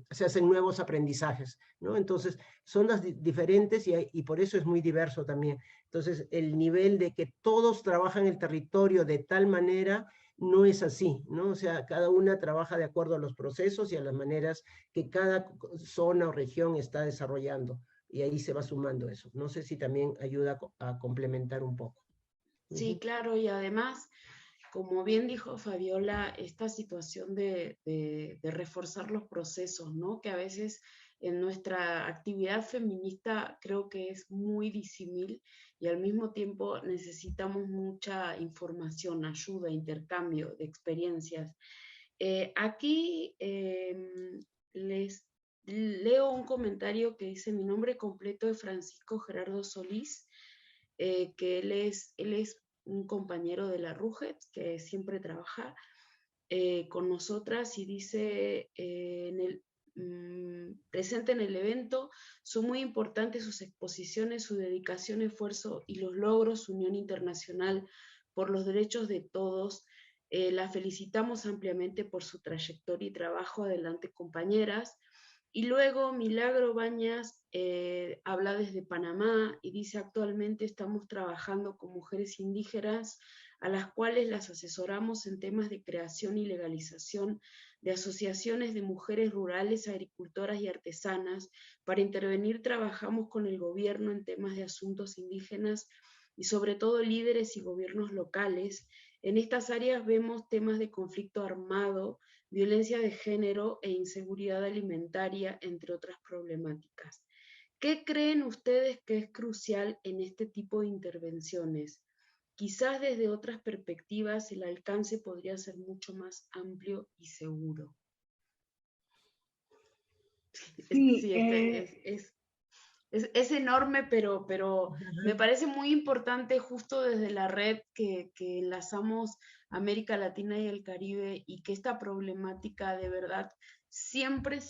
hacen nuevos aprendizajes, ¿no? Entonces, son las diferentes y por eso es muy diverso también. Entonces, el nivel de que todos trabajan el territorio de tal manera no es así, ¿no? O sea, cada una trabaja de acuerdo a los procesos y a las maneras que cada zona o región está desarrollando y ahí se va sumando eso. No sé si también ayuda a complementar un poco. Sí, claro, y además, como bien dijo Fabiola, esta situación de reforzar los procesos, ¿no? Que a veces en nuestra actividad feminista creo que es muy disímil y al mismo tiempo necesitamos mucha información, ayuda, intercambio de experiencias. Aquí les leo un comentario que dice: mi nombre completo es Francisco Gerardo Solís, que él es un compañero de la RUGET que siempre trabaja con nosotras y dice presente en el evento, son muy importantes sus exposiciones, su dedicación, esfuerzo y los logros, su unión internacional por los derechos de todos. La felicitamos ampliamente por su trayectoria y trabajo. Adelante, compañeras. Y luego Milagro Bañas habla desde Panamá y dice: actualmente estamos trabajando con mujeres indígenas a las cuales las asesoramos en temas de creación y legalización de asociaciones de mujeres rurales, agricultoras y artesanas. Para intervenir trabajamos con el gobierno en temas de asuntos indígenas y sobre todo líderes y gobiernos locales. En estas áreas vemos temas de conflicto armado, violencia de género e inseguridad alimentaria, entre otras problemáticas. ¿Qué creen ustedes que es crucial en este tipo de intervenciones? Quizás desde otras perspectivas el alcance podría ser mucho más amplio y seguro. Sí, es enorme, pero me parece muy importante justo desde la red que enlazamos América Latina y el Caribe y que esta problemática de verdad siempre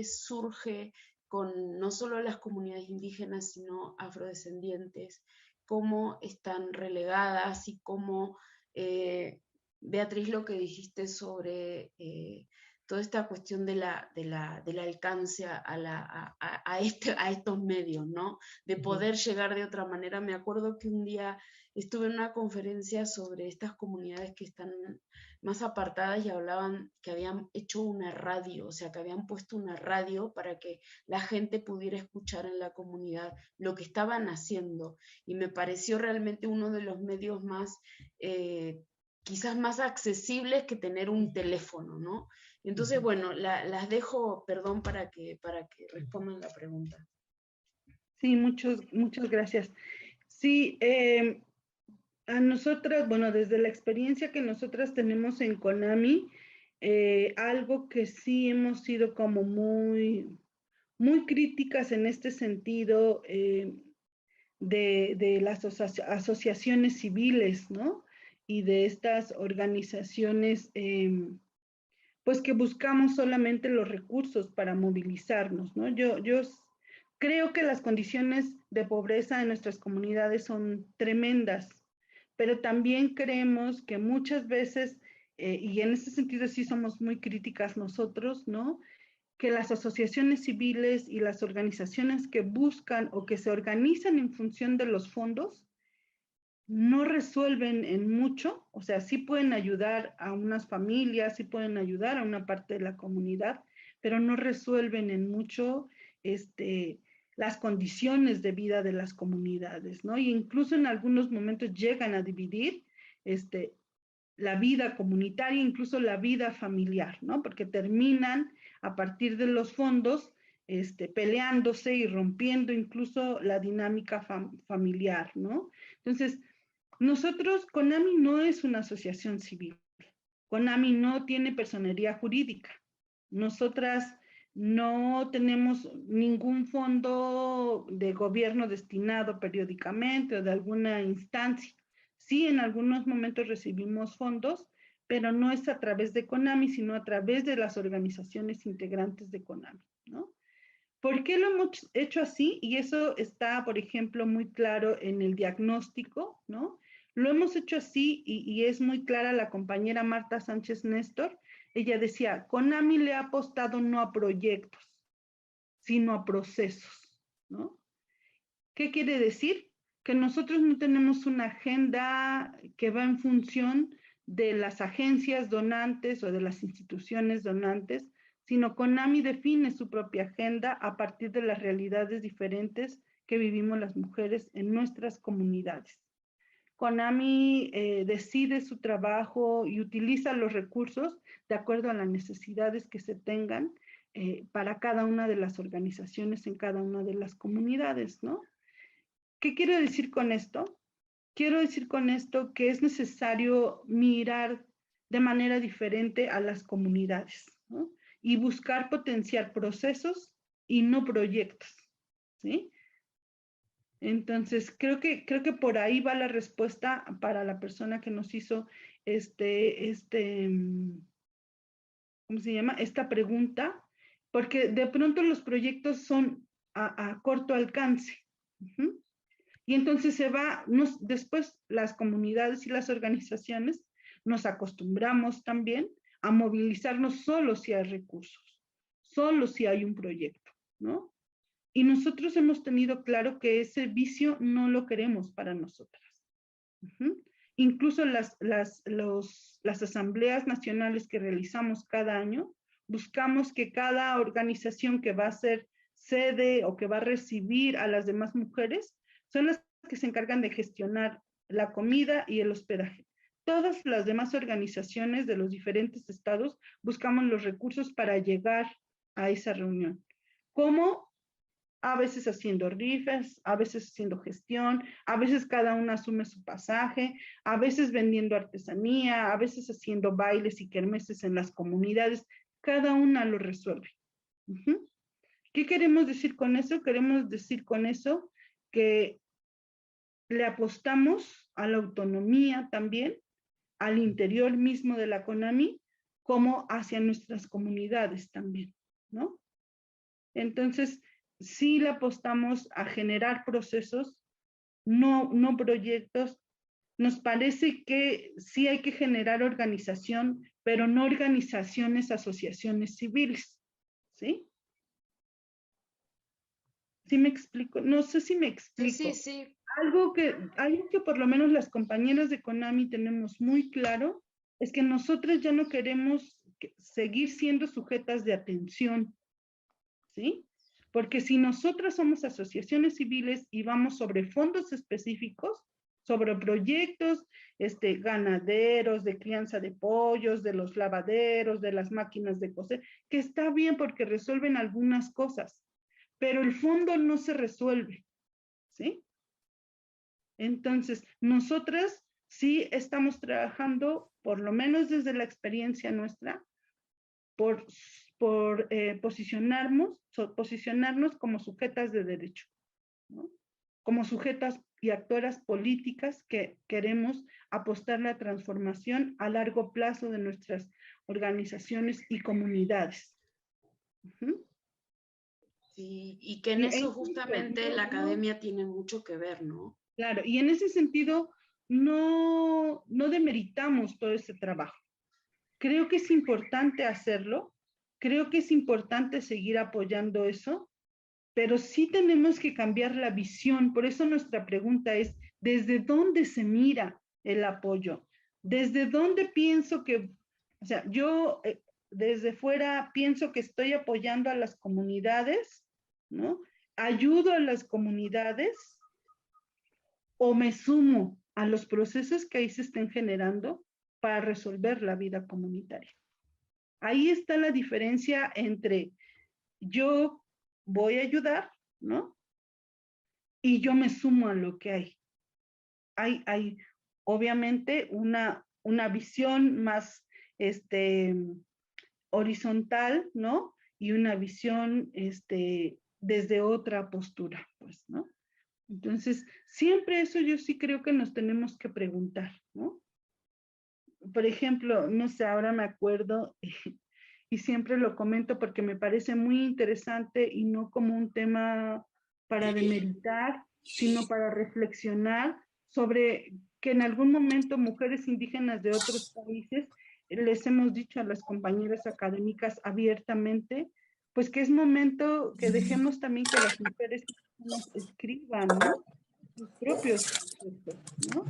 surge con no solo las comunidades indígenas, sino afrodescendientes, cómo están relegadas y cómo, Beatriz, lo que dijiste sobre toda esta cuestión del alcance a estos medios, ¿no? De poder llegar de otra manera. Me acuerdo que un día estuve en una conferencia sobre estas comunidades que están más apartadas y hablaban que habían hecho una radio, o sea, que habían puesto una radio para que la gente pudiera escuchar en la comunidad lo que estaban haciendo. Y me pareció realmente uno de los medios más quizás más accesibles que tener un teléfono, ¿no? Entonces, bueno, las dejo, perdón, para que respondan la pregunta. Sí, muchas gracias. Sí, a nosotras, bueno, desde la experiencia que nosotras tenemos en CONAMI, algo que sí hemos sido como muy críticas en este sentido de las asociaciones civiles, ¿no? Y de estas organizaciones, pues que buscamos solamente los recursos para movilizarnos, ¿no? Yo creo que las condiciones de pobreza en nuestras comunidades son tremendas, pero también creemos que muchas veces, y en ese sentido sí somos muy críticas nosotros, ¿no? Que las asociaciones civiles y las organizaciones que buscan o que se organizan en función de los fondos no resuelven en mucho, o sea, sí pueden ayudar a unas familias, sí pueden ayudar a una parte de la comunidad, pero no resuelven en mucho las condiciones de vida de las comunidades, ¿no? Y incluso en algunos momentos llegan a dividir la vida comunitaria, incluso la vida familiar, ¿no? Porque terminan a partir de los fondos peleándose y rompiendo incluso la dinámica familiar, ¿no? Entonces, nosotros, CONAMI no es una asociación civil. CONAMI no tiene personería jurídica. Nosotras no tenemos ningún fondo de gobierno destinado periódicamente o de alguna instancia. Sí, en algunos momentos recibimos fondos, pero no es a través de CONAMI, sino a través de las organizaciones integrantes de CONAMI, ¿no? ¿Por qué lo hemos hecho así? Y eso está, por ejemplo, muy claro en el diagnóstico, ¿no? Lo hemos hecho así y es muy clara la compañera Marta Sánchez Néstor. Ella decía, CONAMI le ha apostado no a proyectos, sino a procesos, ¿no? ¿Qué quiere decir? Que nosotros no tenemos una agenda que va en función de las agencias donantes o de las instituciones donantes, sino CONAMI define su propia agenda a partir de las realidades diferentes que vivimos las mujeres en nuestras comunidades. CONAMI decide su trabajo y utiliza los recursos de acuerdo a las necesidades que se tengan para cada una de las organizaciones en cada una de las comunidades, ¿no? ¿Qué quiero decir con esto? Quiero decir con esto que es necesario mirar de manera diferente a las comunidades, ¿no? Y buscar potenciar procesos y no proyectos, ¿sí? Entonces, creo que por ahí va la respuesta para la persona que nos hizo ¿cómo se llama? Esta pregunta, porque de pronto los proyectos son a corto alcance. Y entonces después las comunidades y las organizaciones nos acostumbramos también a movilizarnos solo si hay recursos, solo si hay un proyecto, ¿no? Y nosotros hemos tenido claro que ese vicio no lo queremos para nosotras. Incluso las asambleas nacionales que realizamos cada año, buscamos que cada organización que va a ser sede o que va a recibir a las demás mujeres, son las que se encargan de gestionar la comida y el hospedaje. Todas las demás organizaciones de los diferentes estados buscamos los recursos para llegar a esa reunión. ¿Cómo? A veces haciendo rifas, a veces haciendo gestión, a veces cada una asume su pasaje, a veces vendiendo artesanía, a veces haciendo bailes y kermeses en las comunidades. Cada una lo resuelve. ¿Qué queremos decir con eso? Queremos decir con eso que le apostamos a la autonomía también, al interior mismo de la CONAMI, como hacia nuestras comunidades también, ¿no? Entonces, sí le apostamos a generar procesos, no proyectos. Nos parece que sí hay que generar organización, pero no organizaciones, asociaciones civiles, ¿sí? ¿Sí me explico? No sé si me explico. Sí. Algo que por lo menos las compañeras de CONAMI tenemos muy claro es que nosotros ya no queremos seguir siendo sujetas de atención, ¿sí? Porque si nosotras somos asociaciones civiles y vamos sobre fondos específicos, sobre proyectos ganaderos, de crianza de pollos, de los lavaderos, de las máquinas de coser, que está bien porque resuelven algunas cosas, pero el fondo no se resuelve, ¿sí? Entonces, nosotras sí estamos trabajando, por lo menos desde la experiencia nuestra, por posicionarnos como sujetas de derecho, ¿no? Como sujetas y actoras políticas que queremos apostar la transformación a largo plazo de nuestras organizaciones y comunidades. Sí, y que en eso justamente la academia tiene mucho que ver, ¿no? Claro, y en ese sentido no demeritamos todo ese trabajo. Creo que es importante hacerlo, creo que es importante seguir apoyando eso, pero sí tenemos que cambiar la visión. Por eso nuestra pregunta es, ¿desde dónde se mira el apoyo? ¿Desde dónde pienso que, o sea, yo desde fuera pienso que estoy apoyando a las comunidades, ¿no? Ayudo a las comunidades o me sumo a los procesos que ahí se estén generando para resolver la vida comunitaria? Ahí está la diferencia entre yo voy a ayudar, ¿no? Y yo me sumo a lo que hay. Hay obviamente una visión más horizontal, ¿no? Y una visión desde otra postura, pues, ¿no? Entonces, siempre eso yo sí creo que nos tenemos que preguntar, ¿no? Por ejemplo, no sé, ahora me acuerdo, y siempre lo comento porque me parece muy interesante y no como un tema para demeritar, sino para reflexionar sobre que en algún momento mujeres indígenas de otros países les hemos dicho a las compañeras académicas abiertamente, pues que es momento que dejemos también que las mujeres escriban, ¿no? Sus propios procesos, ¿no?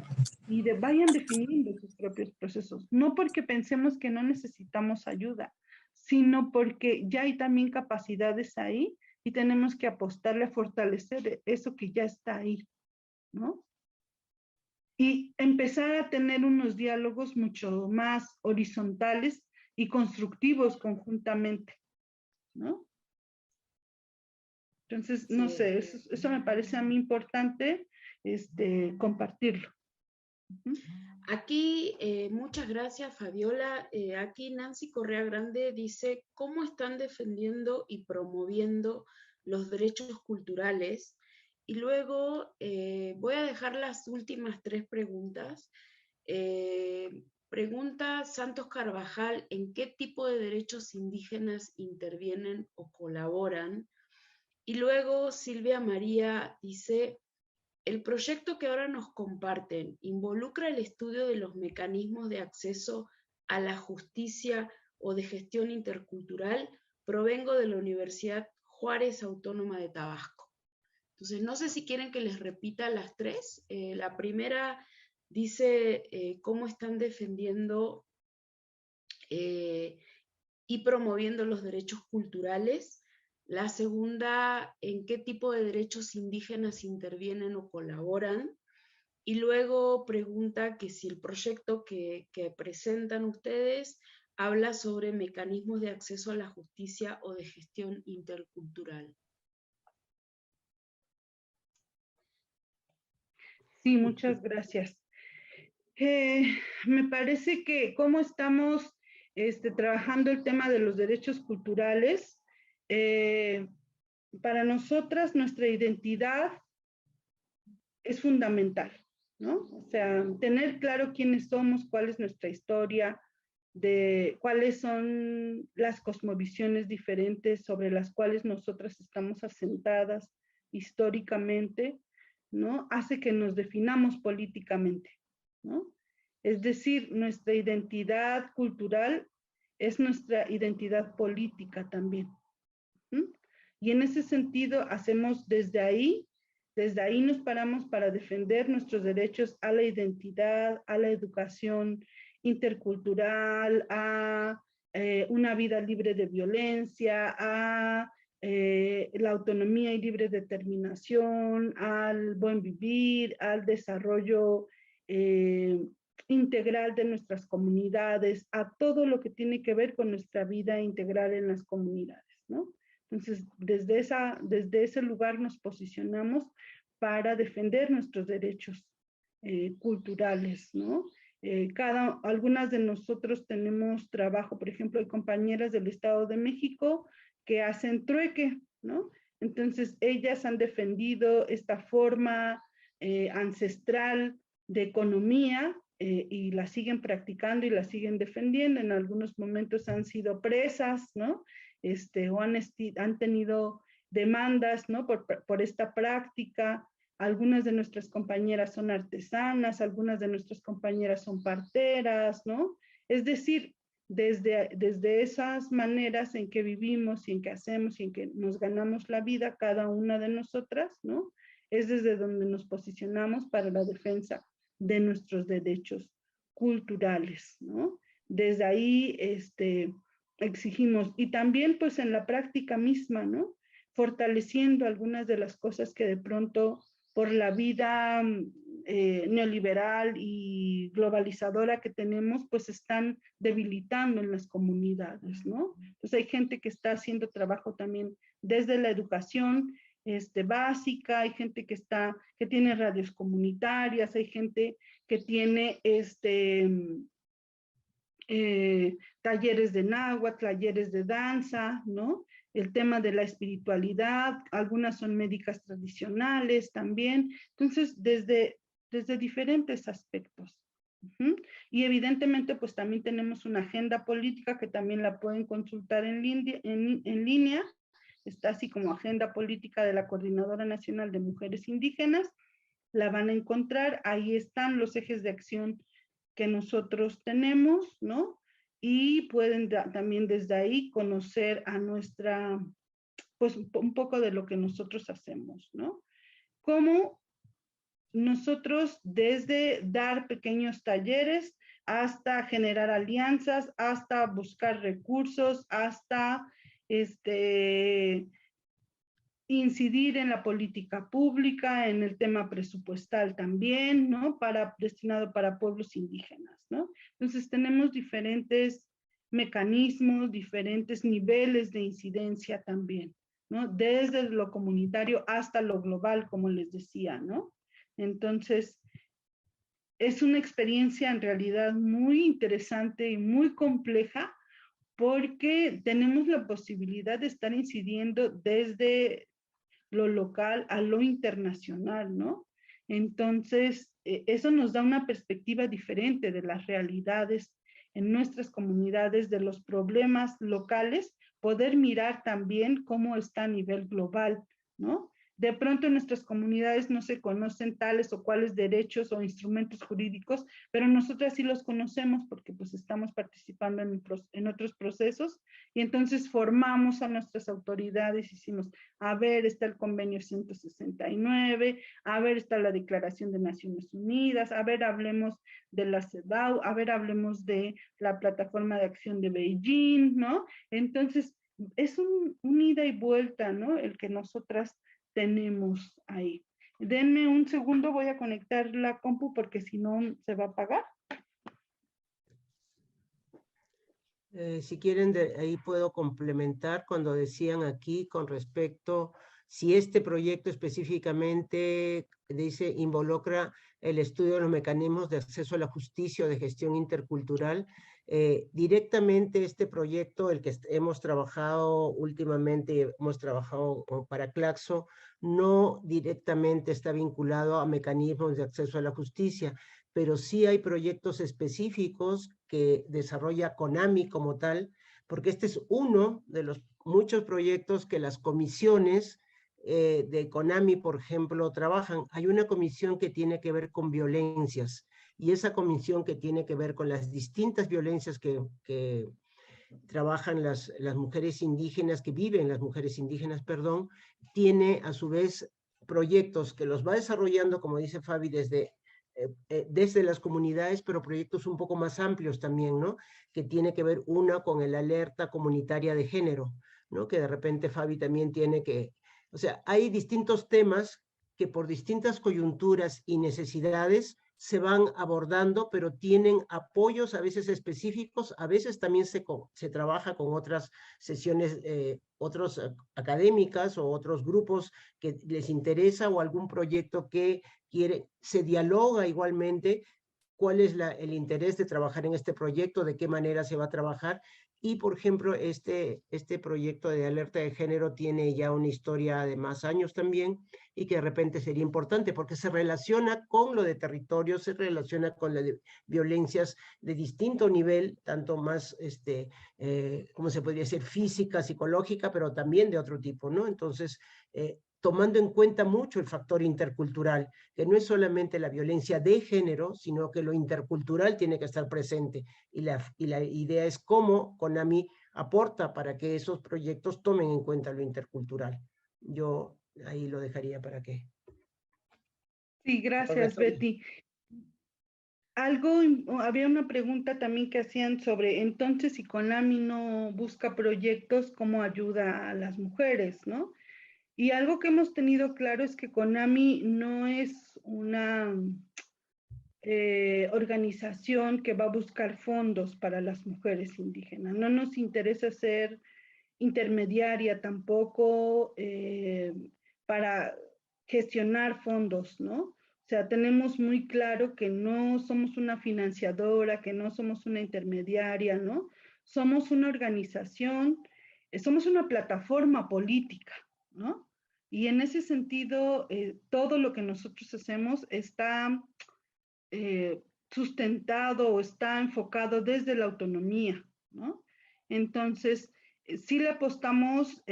Y vayan definiendo sus propios procesos. No porque pensemos que no necesitamos ayuda, sino porque ya hay también capacidades ahí y tenemos que apostarle a fortalecer eso que ya está ahí, ¿no? Y empezar a tener unos diálogos mucho más horizontales y constructivos conjuntamente, ¿no? Entonces, no sé, eso me parece a mí importante compartirlo. Aquí, muchas gracias, Fabiola. Aquí Nancy Correa Grande dice, ¿cómo están defendiendo y promoviendo los derechos culturales? Y luego voy a dejar las últimas 3 preguntas. Pregunta Santos Carvajal, ¿en qué tipo de derechos indígenas intervienen o colaboran? Y luego Silvia María dice, el proyecto que ahora nos comparten involucra el estudio de los mecanismos de acceso a la justicia o de gestión intercultural. Provengo de la Universidad Juárez Autónoma de Tabasco. Entonces, no sé si quieren que les repita las 3. La primera dice cómo están defendiendo y promoviendo los derechos culturales. La segunda, en qué tipo de derechos indígenas intervienen o colaboran. Y luego pregunta que si el proyecto que presentan ustedes habla sobre mecanismos de acceso a la justicia o de gestión intercultural. Sí, muchas gracias. Me parece que cómo estamos trabajando el tema de los derechos culturales, para nosotras nuestra identidad es fundamental, ¿no? O sea, tener claro quiénes somos, cuál es nuestra historia, de cuáles son las cosmovisiones diferentes sobre las cuales nosotras estamos asentadas históricamente, ¿no? Hace que nos definamos políticamente, ¿no? Es decir, nuestra identidad cultural es nuestra identidad política también. Y en ese sentido hacemos desde ahí nos paramos para defender nuestros derechos a la identidad, a la educación intercultural, a una vida libre de violencia, a la autonomía y libre determinación, al buen vivir, al desarrollo integral de nuestras comunidades, a todo lo que tiene que ver con nuestra vida integral en las comunidades, ¿no? Entonces, desde ese lugar nos posicionamos para defender nuestros derechos culturales, ¿no? Algunas de nosotros tenemos trabajo, por ejemplo, hay compañeras del Estado de México que hacen trueque, ¿no? Entonces, ellas han defendido esta forma ancestral de economía y la siguen practicando y la siguen defendiendo. En algunos momentos han sido presas, ¿no? O han tenido demandas, ¿no? Por esta práctica. Algunas de nuestras compañeras son artesanas, algunas de nuestras compañeras son parteras, ¿no? Es decir, desde esas maneras en que vivimos y en que hacemos y en que nos ganamos la vida, cada una de nosotras, ¿no? Es desde donde nos posicionamos para la defensa de nuestros derechos culturales, ¿no? Desde ahí exigimos, y también pues en la práctica misma, ¿no? Fortaleciendo algunas de las cosas que de pronto por la vida neoliberal y globalizadora que tenemos, pues están debilitando en las comunidades, ¿no? Entonces hay gente que está haciendo trabajo también desde la educación básica, hay gente que tiene radios comunitarias, hay gente que tiene talleres de náhuatl, talleres de danza, ¿no? El tema de la espiritualidad, algunas son médicas tradicionales también, entonces desde diferentes aspectos. Y evidentemente pues también tenemos una agenda política que también la pueden consultar en línea, está así como Agenda Política de la Coordinadora Nacional de Mujeres Indígenas, la van a encontrar, ahí están los ejes de acción que nosotros tenemos, ¿no? Y pueden también desde ahí conocer a pues un poco de lo que nosotros hacemos, ¿no? Cómo nosotros desde dar pequeños talleres hasta generar alianzas, hasta buscar recursos, hasta incidir en la política pública, en el tema presupuestal también, ¿no? Destinado para pueblos indígenas, ¿no? Entonces tenemos diferentes mecanismos, diferentes niveles de incidencia también, ¿no? Desde lo comunitario hasta lo global, como les decía, ¿no? Entonces, es una experiencia en realidad muy interesante y muy compleja porque tenemos la posibilidad de estar incidiendo desde lo local a lo internacional, ¿no? Entonces, eso nos da una perspectiva diferente de las realidades en nuestras comunidades, de los problemas locales, poder mirar también cómo está a nivel global, ¿no? De pronto en nuestras comunidades no se conocen tales o cuales derechos o instrumentos jurídicos, pero nosotras sí los conocemos porque pues estamos participando en otros procesos y entonces formamos a nuestras autoridades, hicimos, a ver, está el convenio 169, a ver, está la Declaración de Naciones Unidas, a ver, hablemos de la CEDAW, a ver, hablemos de la Plataforma de Acción de Beijing, ¿no? Entonces, es un ida y vuelta, ¿no? El que nosotras tenemos ahí. Denme un segundo, voy a conectar la compu porque si no se va a apagar. Si quieren, ahí puedo complementar cuando decían aquí con respecto, si este proyecto específicamente dice involucra el estudio de los mecanismos de acceso a la justicia o de gestión intercultural, directamente este proyecto, el que hemos trabajado últimamente, hemos trabajado para Claxo, no directamente está vinculado a mecanismos de acceso a la justicia, pero sí hay proyectos específicos que desarrolla CONAMI como tal, porque este es uno de los muchos proyectos que las comisiones de CONAMI, por ejemplo, trabajan. Hay una comisión que tiene que ver con violencias, y esa comisión que tiene que ver con las distintas violencias que trabajan las mujeres indígenas, que viven las mujeres indígenas, perdón, tiene a su vez proyectos que los va desarrollando, como dice Fabi, desde las comunidades, pero proyectos un poco más amplios también, ¿no? Que tiene que ver una con el alerta comunitaria de género, ¿no? Que de repente Fabi también tiene que, o sea, hay distintos temas que por distintas coyunturas y necesidades se van abordando, pero tienen apoyos a veces específicos, a veces también se trabaja con otras sesiones, otros académicas o otros grupos que les interesa o algún proyecto que quiere, se dialoga igualmente cuál es el interés de trabajar en este proyecto, de qué manera se va a trabajar. Y, por ejemplo, este proyecto de alerta de género tiene ya una historia de más años también y que de repente sería importante porque se relaciona con lo de territorio, se relaciona con las violencias de distinto nivel, tanto más, ¿cómo se podría decir? Física, psicológica, pero también de otro tipo, ¿no? Entonces, tomando en cuenta mucho el factor intercultural, que no es solamente la violencia de género, sino que lo intercultural tiene que estar presente. Y la idea es cómo CONAMI aporta para que esos proyectos tomen en cuenta lo intercultural. Yo ahí lo dejaría para que... Sí, gracias, Betty. Había una pregunta también que hacían sobre, entonces, si CONAMI no busca proyectos, ¿cómo ayuda a las mujeres, no? Y algo que hemos tenido claro es que CONAMI no es una organización que va a buscar fondos para las mujeres indígenas. No nos interesa ser intermediaria tampoco para gestionar fondos, ¿no? O sea, tenemos muy claro que no somos una financiadora, que no somos una intermediaria, ¿no? Somos una organización, somos una plataforma política, ¿no? Y en ese sentido, todo lo que nosotros hacemos está sustentado o está enfocado desde la autonomía, ¿no? Entonces, sí le apostamos,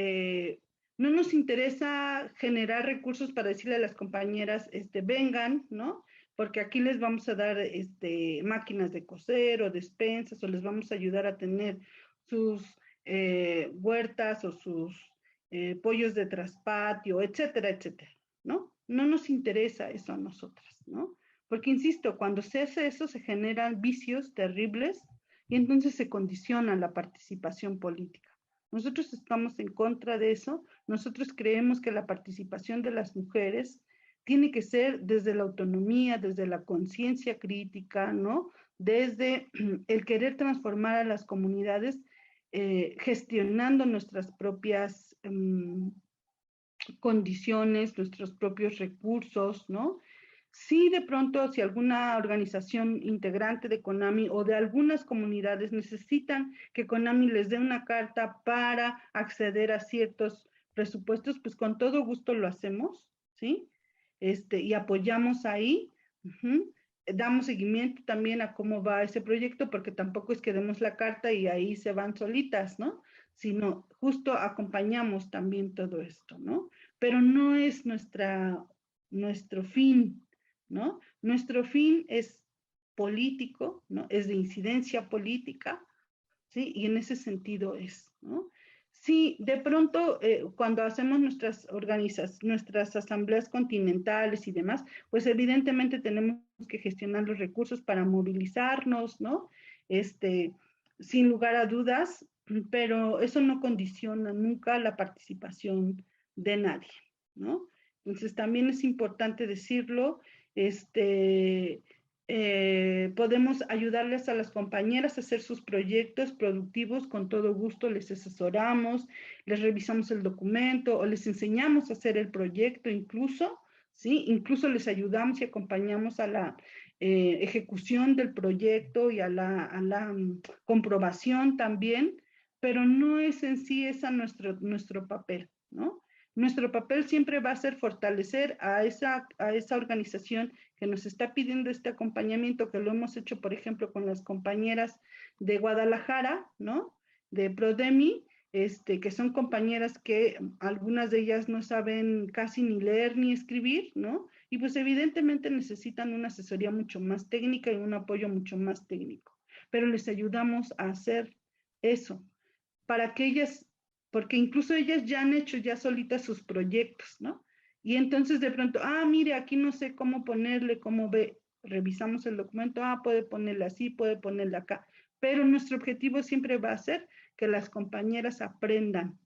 no nos interesa generar recursos para decirle a las compañeras, vengan, ¿no? Porque aquí les vamos a dar máquinas de coser o despensas o les vamos a ayudar a tener sus huertas o sus pollos de traspatio, etcétera, etcétera, ¿no? No nos interesa eso a nosotras, ¿no? Porque, insisto, cuando se hace eso se generan vicios terribles y entonces se condiciona la participación política. Nosotros estamos en contra de eso. Nosotros creemos que la participación de las mujeres tiene que ser desde la autonomía, desde la conciencia crítica, ¿no? Desde el querer transformar a las comunidades gestionando nuestras propias condiciones, nuestros propios recursos, ¿no? Sí, de pronto, si alguna organización integrante de CONAMI o de algunas comunidades necesitan que CONAMI les dé una carta para acceder a ciertos presupuestos, pues con todo gusto lo hacemos, ¿sí? Y apoyamos ahí. Damos seguimiento también a cómo va ese proyecto, porque tampoco es que demos la carta y ahí se van solitas, ¿no? Sino justo acompañamos también todo esto, ¿no? Pero no es nuestro fin, ¿no? Nuestro fin es político, ¿no? Es de incidencia política, ¿sí? Y en ese sentido es, ¿no? Sí, de pronto, cuando hacemos nuestras asambleas continentales y demás, pues evidentemente tenemos que gestionar los recursos para movilizarnos, ¿no? Sin lugar a dudas, pero eso no condiciona nunca la participación de nadie, ¿no? Entonces también es importante decirlo, podemos ayudarles a las compañeras a hacer sus proyectos productivos, con todo gusto les asesoramos, les revisamos el documento o les enseñamos a hacer el proyecto incluso, ¿sí? Incluso les ayudamos y acompañamos a la ejecución del proyecto y a la comprobación también, pero no es en sí esa nuestro papel, ¿no? Nuestro papel siempre va a ser fortalecer a esa organización que nos está pidiendo este acompañamiento, que lo hemos hecho, por ejemplo, con las compañeras de Guadalajara, ¿no? De Prodemi, que son compañeras que algunas de ellas no saben casi ni leer ni escribir, ¿no? Y pues evidentemente necesitan una asesoría mucho más técnica y un apoyo mucho más técnico. Pero les ayudamos a hacer eso, para que ellas, porque incluso ellas ya han hecho ya solitas sus proyectos, ¿no? Y entonces de pronto, mire, aquí no sé cómo ponerle, cómo ve, revisamos el documento, puede ponerle así, puede ponerle acá, pero nuestro objetivo siempre va a ser que las compañeras aprendan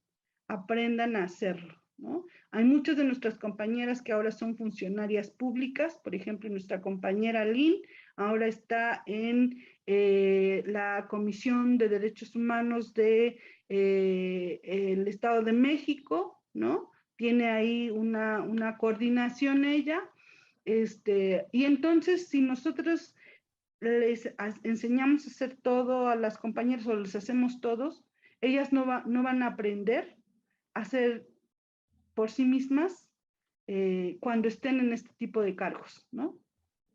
aprendan a hacerlo, ¿no? Hay muchas de nuestras compañeras que ahora son funcionarias públicas, por ejemplo, nuestra compañera Lynn ahora está en la Comisión de Derechos Humanos de el Estado de México, ¿no? Tiene ahí una coordinación ella, y entonces si nosotros les enseñamos a hacer todo a las compañeras o les hacemos todos, ellas no van a aprender a hacer por sí mismas cuando estén en este tipo de cargos, ¿no?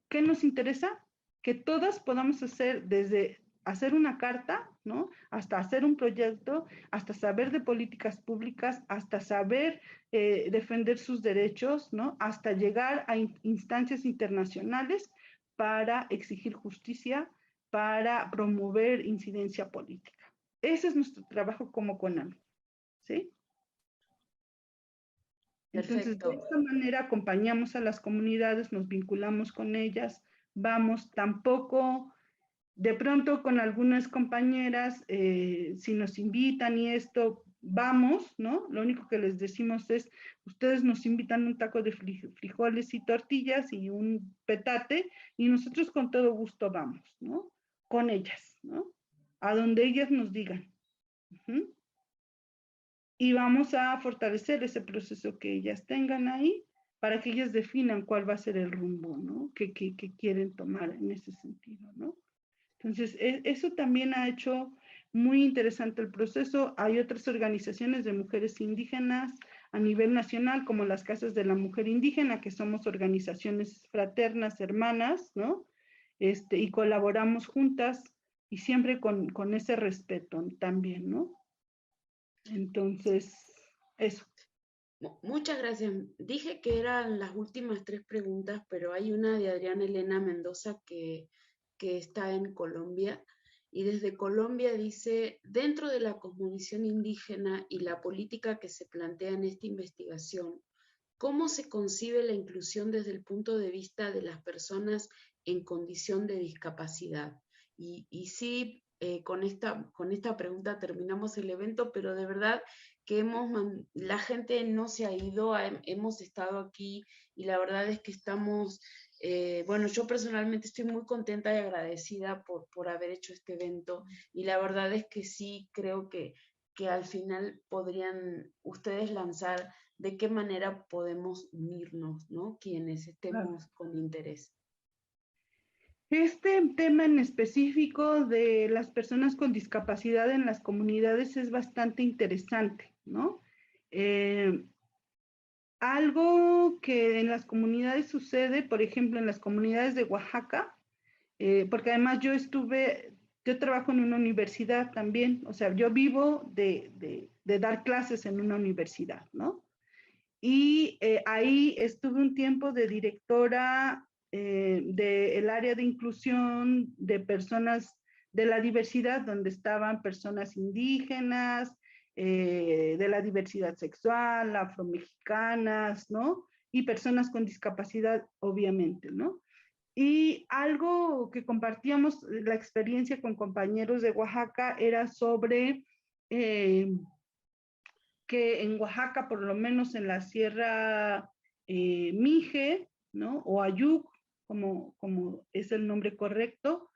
¿Qué nos interesa? Que todas podamos hacer desde hacer una carta, ¿no? Hasta hacer un proyecto, hasta saber de políticas públicas, hasta saber defender sus derechos, ¿no? Hasta llegar a instancias internacionales para exigir justicia, para promover incidencia política. Ese es nuestro trabajo como CONAMI, ¿sí? Entonces, de esta manera acompañamos a las comunidades, nos vinculamos con ellas, vamos, tampoco, de pronto con algunas compañeras, si nos invitan y esto, vamos, ¿no? Lo único que les decimos es, ustedes nos invitan un taco de frijoles y tortillas y un petate, y nosotros con todo gusto vamos, ¿no? Con ellas, ¿no? A donde ellas nos digan. Y vamos a fortalecer ese proceso que ellas tengan ahí para que ellas definan cuál va a ser el rumbo, ¿no? Que quieren tomar en ese sentido, ¿no? Entonces, eso también ha hecho muy interesante el proceso. Hay otras organizaciones de mujeres indígenas a nivel nacional, como las Casas de la Mujer Indígena, que somos organizaciones fraternas, hermanas, ¿no? Y colaboramos juntas y siempre con ese respeto también, ¿no? Entonces, eso. Muchas gracias. Dije que eran las últimas 3 preguntas, pero hay una de Adriana Elena Mendoza que está en Colombia, y desde Colombia dice, dentro de la cosmovisión indígena y la política que se plantea en esta investigación, ¿cómo se concibe la inclusión desde el punto de vista de las personas en condición de discapacidad? Y sí, con esta pregunta terminamos el evento, pero de verdad que la gente no se ha ido, hemos estado aquí y la verdad es que estamos, bueno, yo personalmente estoy muy contenta y agradecida por haber hecho este evento, y la verdad es que sí creo que al final podrían ustedes lanzar de qué manera podemos unirnos, ¿no? Quienes estemos con interés. Este tema en específico de las personas con discapacidad en las comunidades es bastante interesante, ¿no? Algo que en las comunidades sucede, por ejemplo, en las comunidades de Oaxaca, porque además yo trabajo en una universidad también, o sea, yo vivo de dar clases en una universidad, ¿no? Y ahí estuve un tiempo de directora del área de inclusión de personas de la diversidad, donde estaban personas indígenas, de la diversidad sexual, afromexicanas, ¿no? Y personas con discapacidad, obviamente, ¿no? Y algo que compartíamos, la experiencia con compañeros de Oaxaca, era sobre que en Oaxaca, por lo menos en la Sierra Mije, ¿no? O Ayuc, como es el nombre correcto,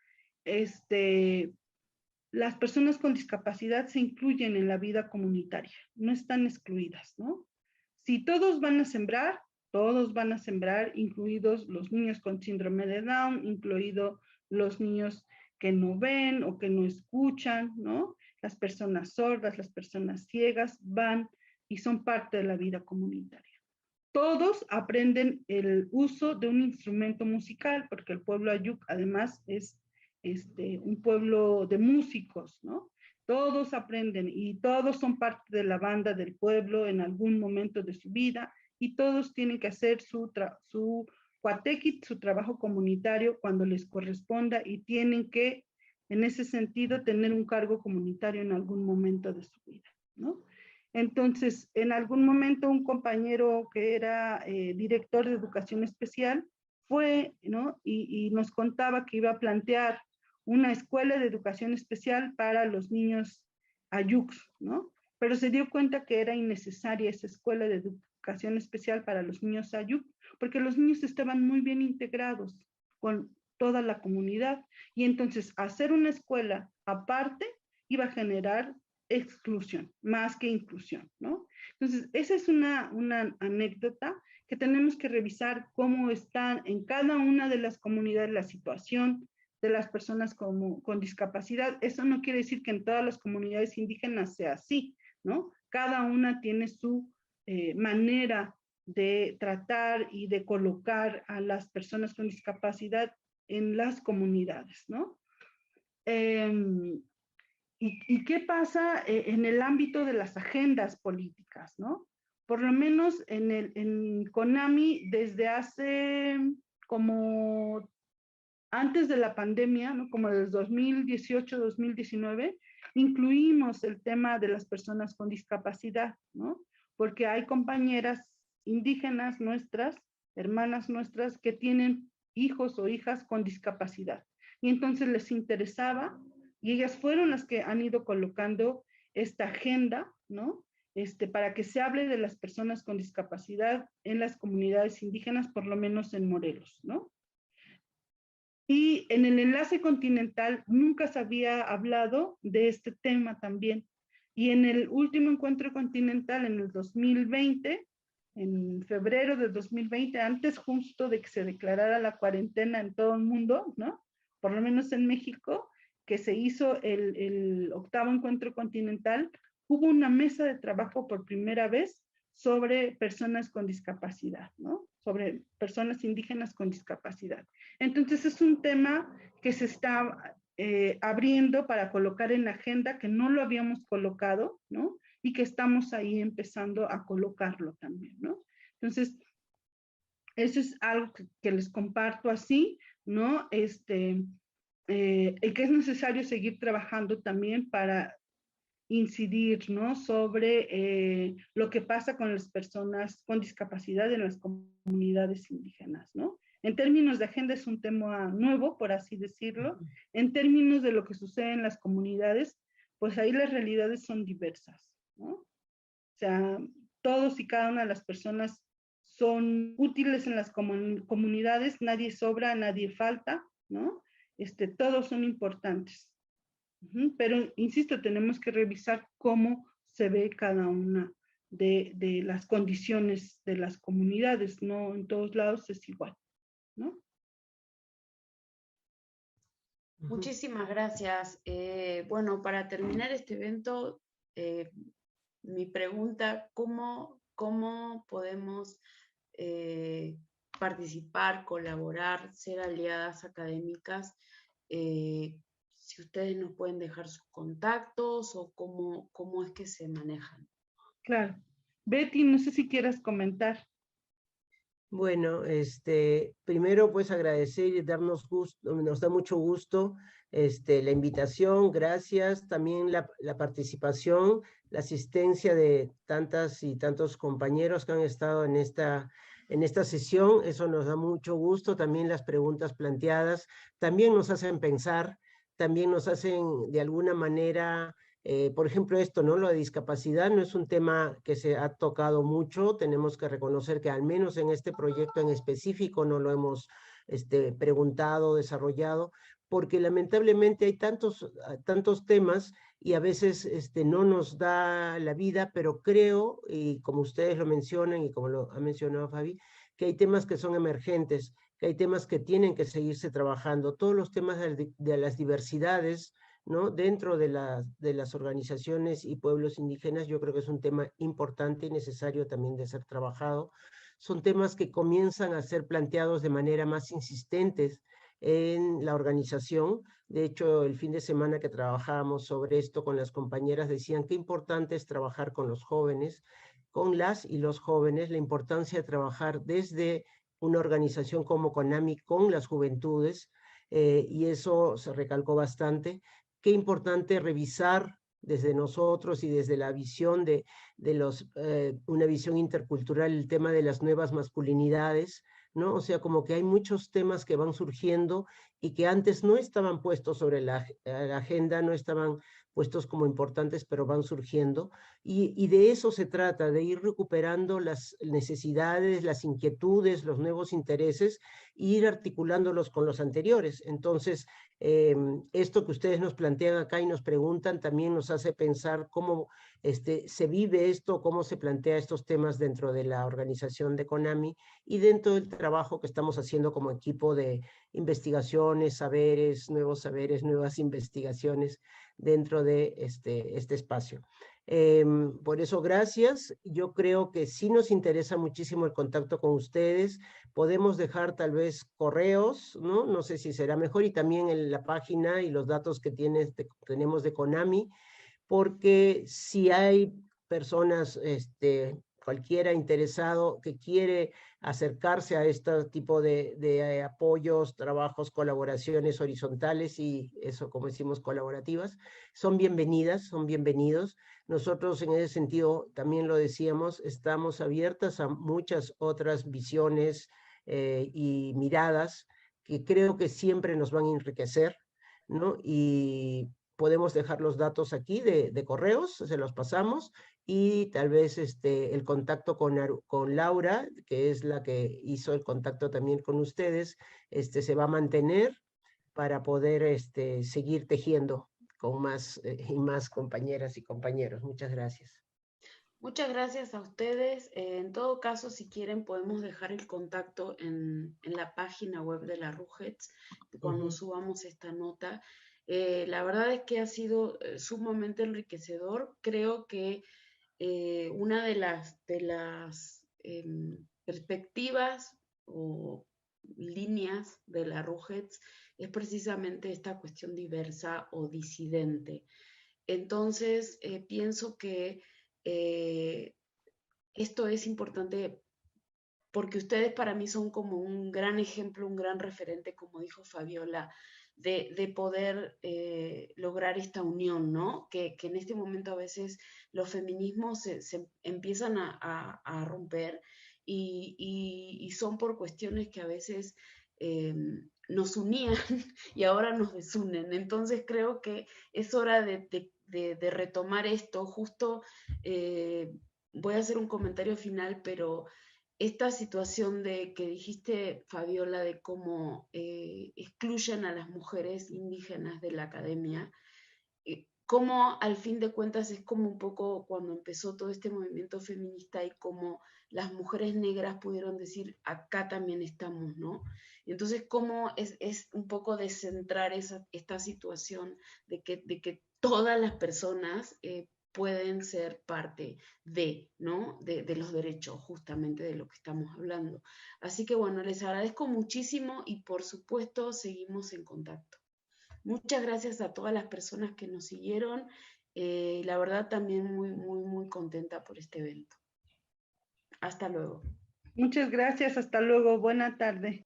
las personas con discapacidad se incluyen en la vida comunitaria, no están excluidas, ¿no? Si todos van a sembrar, incluidos los niños con síndrome de Down, incluidos los niños que no ven o que no escuchan, ¿no? Las personas sordas, las personas ciegas van y son parte de la vida comunitaria. Todos aprenden el uso de un instrumento musical, porque el pueblo Ayuc además es un pueblo de músicos, ¿no? Todos aprenden y todos son parte de la banda del pueblo en algún momento de su vida, y todos tienen que hacer su cuatequit, su trabajo comunitario cuando les corresponda, y tienen que, en ese sentido, tener un cargo comunitario en algún momento de su vida, ¿no? Entonces, en algún momento un compañero que era director de educación especial fue, ¿no? Y nos contaba que iba a plantear una escuela de educación especial para los niños ayucs, ¿no? pero se dio cuenta que era innecesaria esa escuela de educación especial para los niños Ayuk, porque los niños estaban muy bien integrados con toda la comunidad, y entonces hacer una escuela aparte iba a generar exclusión, más que inclusión, ¿no? Entonces, esa es una anécdota que tenemos que revisar cómo está en cada una de las comunidades la situación de las personas con discapacidad. Eso no quiere decir que en todas las comunidades indígenas sea así, ¿no? Cada una tiene su manera de tratar y de colocar a las personas con discapacidad en las comunidades, ¿no? ¿Y qué pasa en el ámbito de las agendas políticas, ¿no? Por lo menos en CONAMI, desde hace como antes de la pandemia, ¿no? Como desde 2018, 2019, incluimos el tema de las personas con discapacidad, ¿no? Porque hay compañeras indígenas nuestras, hermanas nuestras, que tienen hijos o hijas con discapacidad. Y entonces les interesaba, y ellas fueron las que han ido colocando esta agenda, ¿no? Para que se hable de las personas con discapacidad en las comunidades indígenas, por lo menos en Morelos, ¿no? Y en el enlace continental nunca se había hablado de este tema también. Y en el último encuentro continental, en el 2020, en febrero de 2020, antes justo de que se declarara la cuarentena en todo el mundo, ¿no? Por lo menos en México, que se hizo el octavo encuentro continental, hubo una mesa de trabajo por primera vez sobre personas con discapacidad, ¿no? Sobre personas indígenas con discapacidad. Entonces es un tema que se está abriendo para colocar en la agenda, que no lo habíamos colocado, ¿no? Y que estamos ahí empezando a colocarlo también, ¿no? Entonces, eso es algo que les comparto así, ¿no? Y que es necesario seguir trabajando también para incidir, ¿no? Sobre lo que pasa con las personas con discapacidad en las comunidades indígenas, ¿no? En términos de agenda es un tema nuevo, por así decirlo. En términos de lo que sucede en las comunidades, pues ahí las realidades son diversas, ¿no? O sea, todos y cada una de las personas son útiles en las comunidades, nadie sobra, nadie falta, ¿no? Todos son importantes. Pero, insisto, tenemos que revisar cómo se ve cada una de las condiciones de las comunidades, no en todos lados es igual, ¿no? Muchísimas gracias. Bueno, para terminar este evento, mi pregunta, ¿cómo podemos participar, colaborar, ser aliadas académicas? Si ustedes nos pueden dejar sus contactos o cómo es que se manejan. Claro. Betty, no sé si quieras comentar. Bueno, primero pues agradecer y darnos gusto, nos da mucho gusto la invitación, gracias, también la participación, la asistencia de tantas y tantos compañeros que han estado en esta sesión, eso nos da mucho gusto, también las preguntas planteadas, también nos hacen pensar, también nos hacen de alguna manera... por ejemplo, esto, ¿no? La discapacidad no es un tema que se ha tocado mucho, tenemos que reconocer que al menos en este proyecto en específico no lo hemos preguntado, desarrollado, porque lamentablemente hay tantos temas y a veces no nos da la vida, pero creo, y como ustedes lo mencionan y como lo ha mencionado Fabi, que hay temas que son emergentes, que hay temas que tienen que seguirse trabajando, todos los temas de las diversidades, ¿no? Dentro de las organizaciones y pueblos indígenas, yo creo que es un tema importante y necesario también de ser trabajado. Son temas que comienzan a ser planteados de manera más insistentes en la organización. De hecho, el fin de semana que trabajábamos sobre esto con las compañeras decían qué importante es trabajar con los jóvenes, con las y los jóvenes, la importancia de trabajar desde una organización como CONAMI con las juventudes, y eso se recalcó bastante. Qué importante revisar desde nosotros y desde la visión de una visión intercultural, el tema de las nuevas masculinidades, ¿no? O sea, como que hay muchos temas que van surgiendo y que antes no estaban puestos sobre la agenda, no estaban puestos como importantes, pero van surgiendo. Y de eso se trata, de ir recuperando las necesidades, las inquietudes, los nuevos intereses, e ir articulándolos con los anteriores. Entonces, esto que ustedes nos plantean acá y nos preguntan también nos hace pensar cómo se vive esto, cómo se plantea estos temas dentro de la organización de CONAMI y dentro del trabajo que estamos haciendo como equipo de investigaciones, saberes, nuevas investigaciones dentro de este espacio. Por eso, gracias. Yo creo que sí nos interesa muchísimo el contacto con ustedes. Podemos dejar tal vez correos, ¿no? No sé si será mejor, y también en la página y los datos que tenemos de CONAMI, porque si hay personas, cualquiera interesado que quiere acercarse a este tipo de apoyos, trabajos, colaboraciones horizontales y eso, como decimos, colaborativas, son bienvenidas, son bienvenidos. Nosotros en ese sentido, también lo decíamos, estamos abiertas a muchas otras visiones y miradas que creo que siempre nos van a enriquecer, ¿no? Y podemos dejar los datos aquí de correos, se los pasamos, y tal vez el contacto con Laura, que es la que hizo el contacto también con ustedes, se va a mantener para poder seguir tejiendo con más y más compañeras y compañeros. Muchas gracias. Muchas gracias a ustedes. En todo caso, si quieren, podemos dejar el contacto en la página web de la RUGETS cuando subamos esta nota. La verdad es que ha sido sumamente enriquecedor. Creo que una de las perspectivas o líneas de la RUGETS es precisamente esta cuestión diversa o disidente. Entonces, pienso que esto es importante porque ustedes para mí son como un gran ejemplo, un gran referente, como dijo Fabiola, de poder lograr esta unión, ¿no? Que en este momento a veces los feminismos se empiezan a romper y son por cuestiones que a veces nos unían y ahora nos desunen. Entonces creo que es hora de retomar esto. Justo voy a hacer un comentario final, pero esta situación de que dijiste, Fabiola, de cómo excluyen a las mujeres indígenas de la academia, cómo al fin de cuentas es como un poco cuando empezó todo este movimiento feminista y cómo las mujeres negras pudieron decir, acá también estamos, ¿no? Y entonces cómo es un poco descentrar esta situación de que todas las personas pueden ser parte de, ¿no? De los derechos, justamente de lo que estamos hablando. Así que bueno, les agradezco muchísimo y por supuesto seguimos en contacto. Muchas gracias a todas las personas que nos siguieron. La verdad también muy contenta por este evento. Hasta luego. Muchas gracias, hasta luego, buena tarde.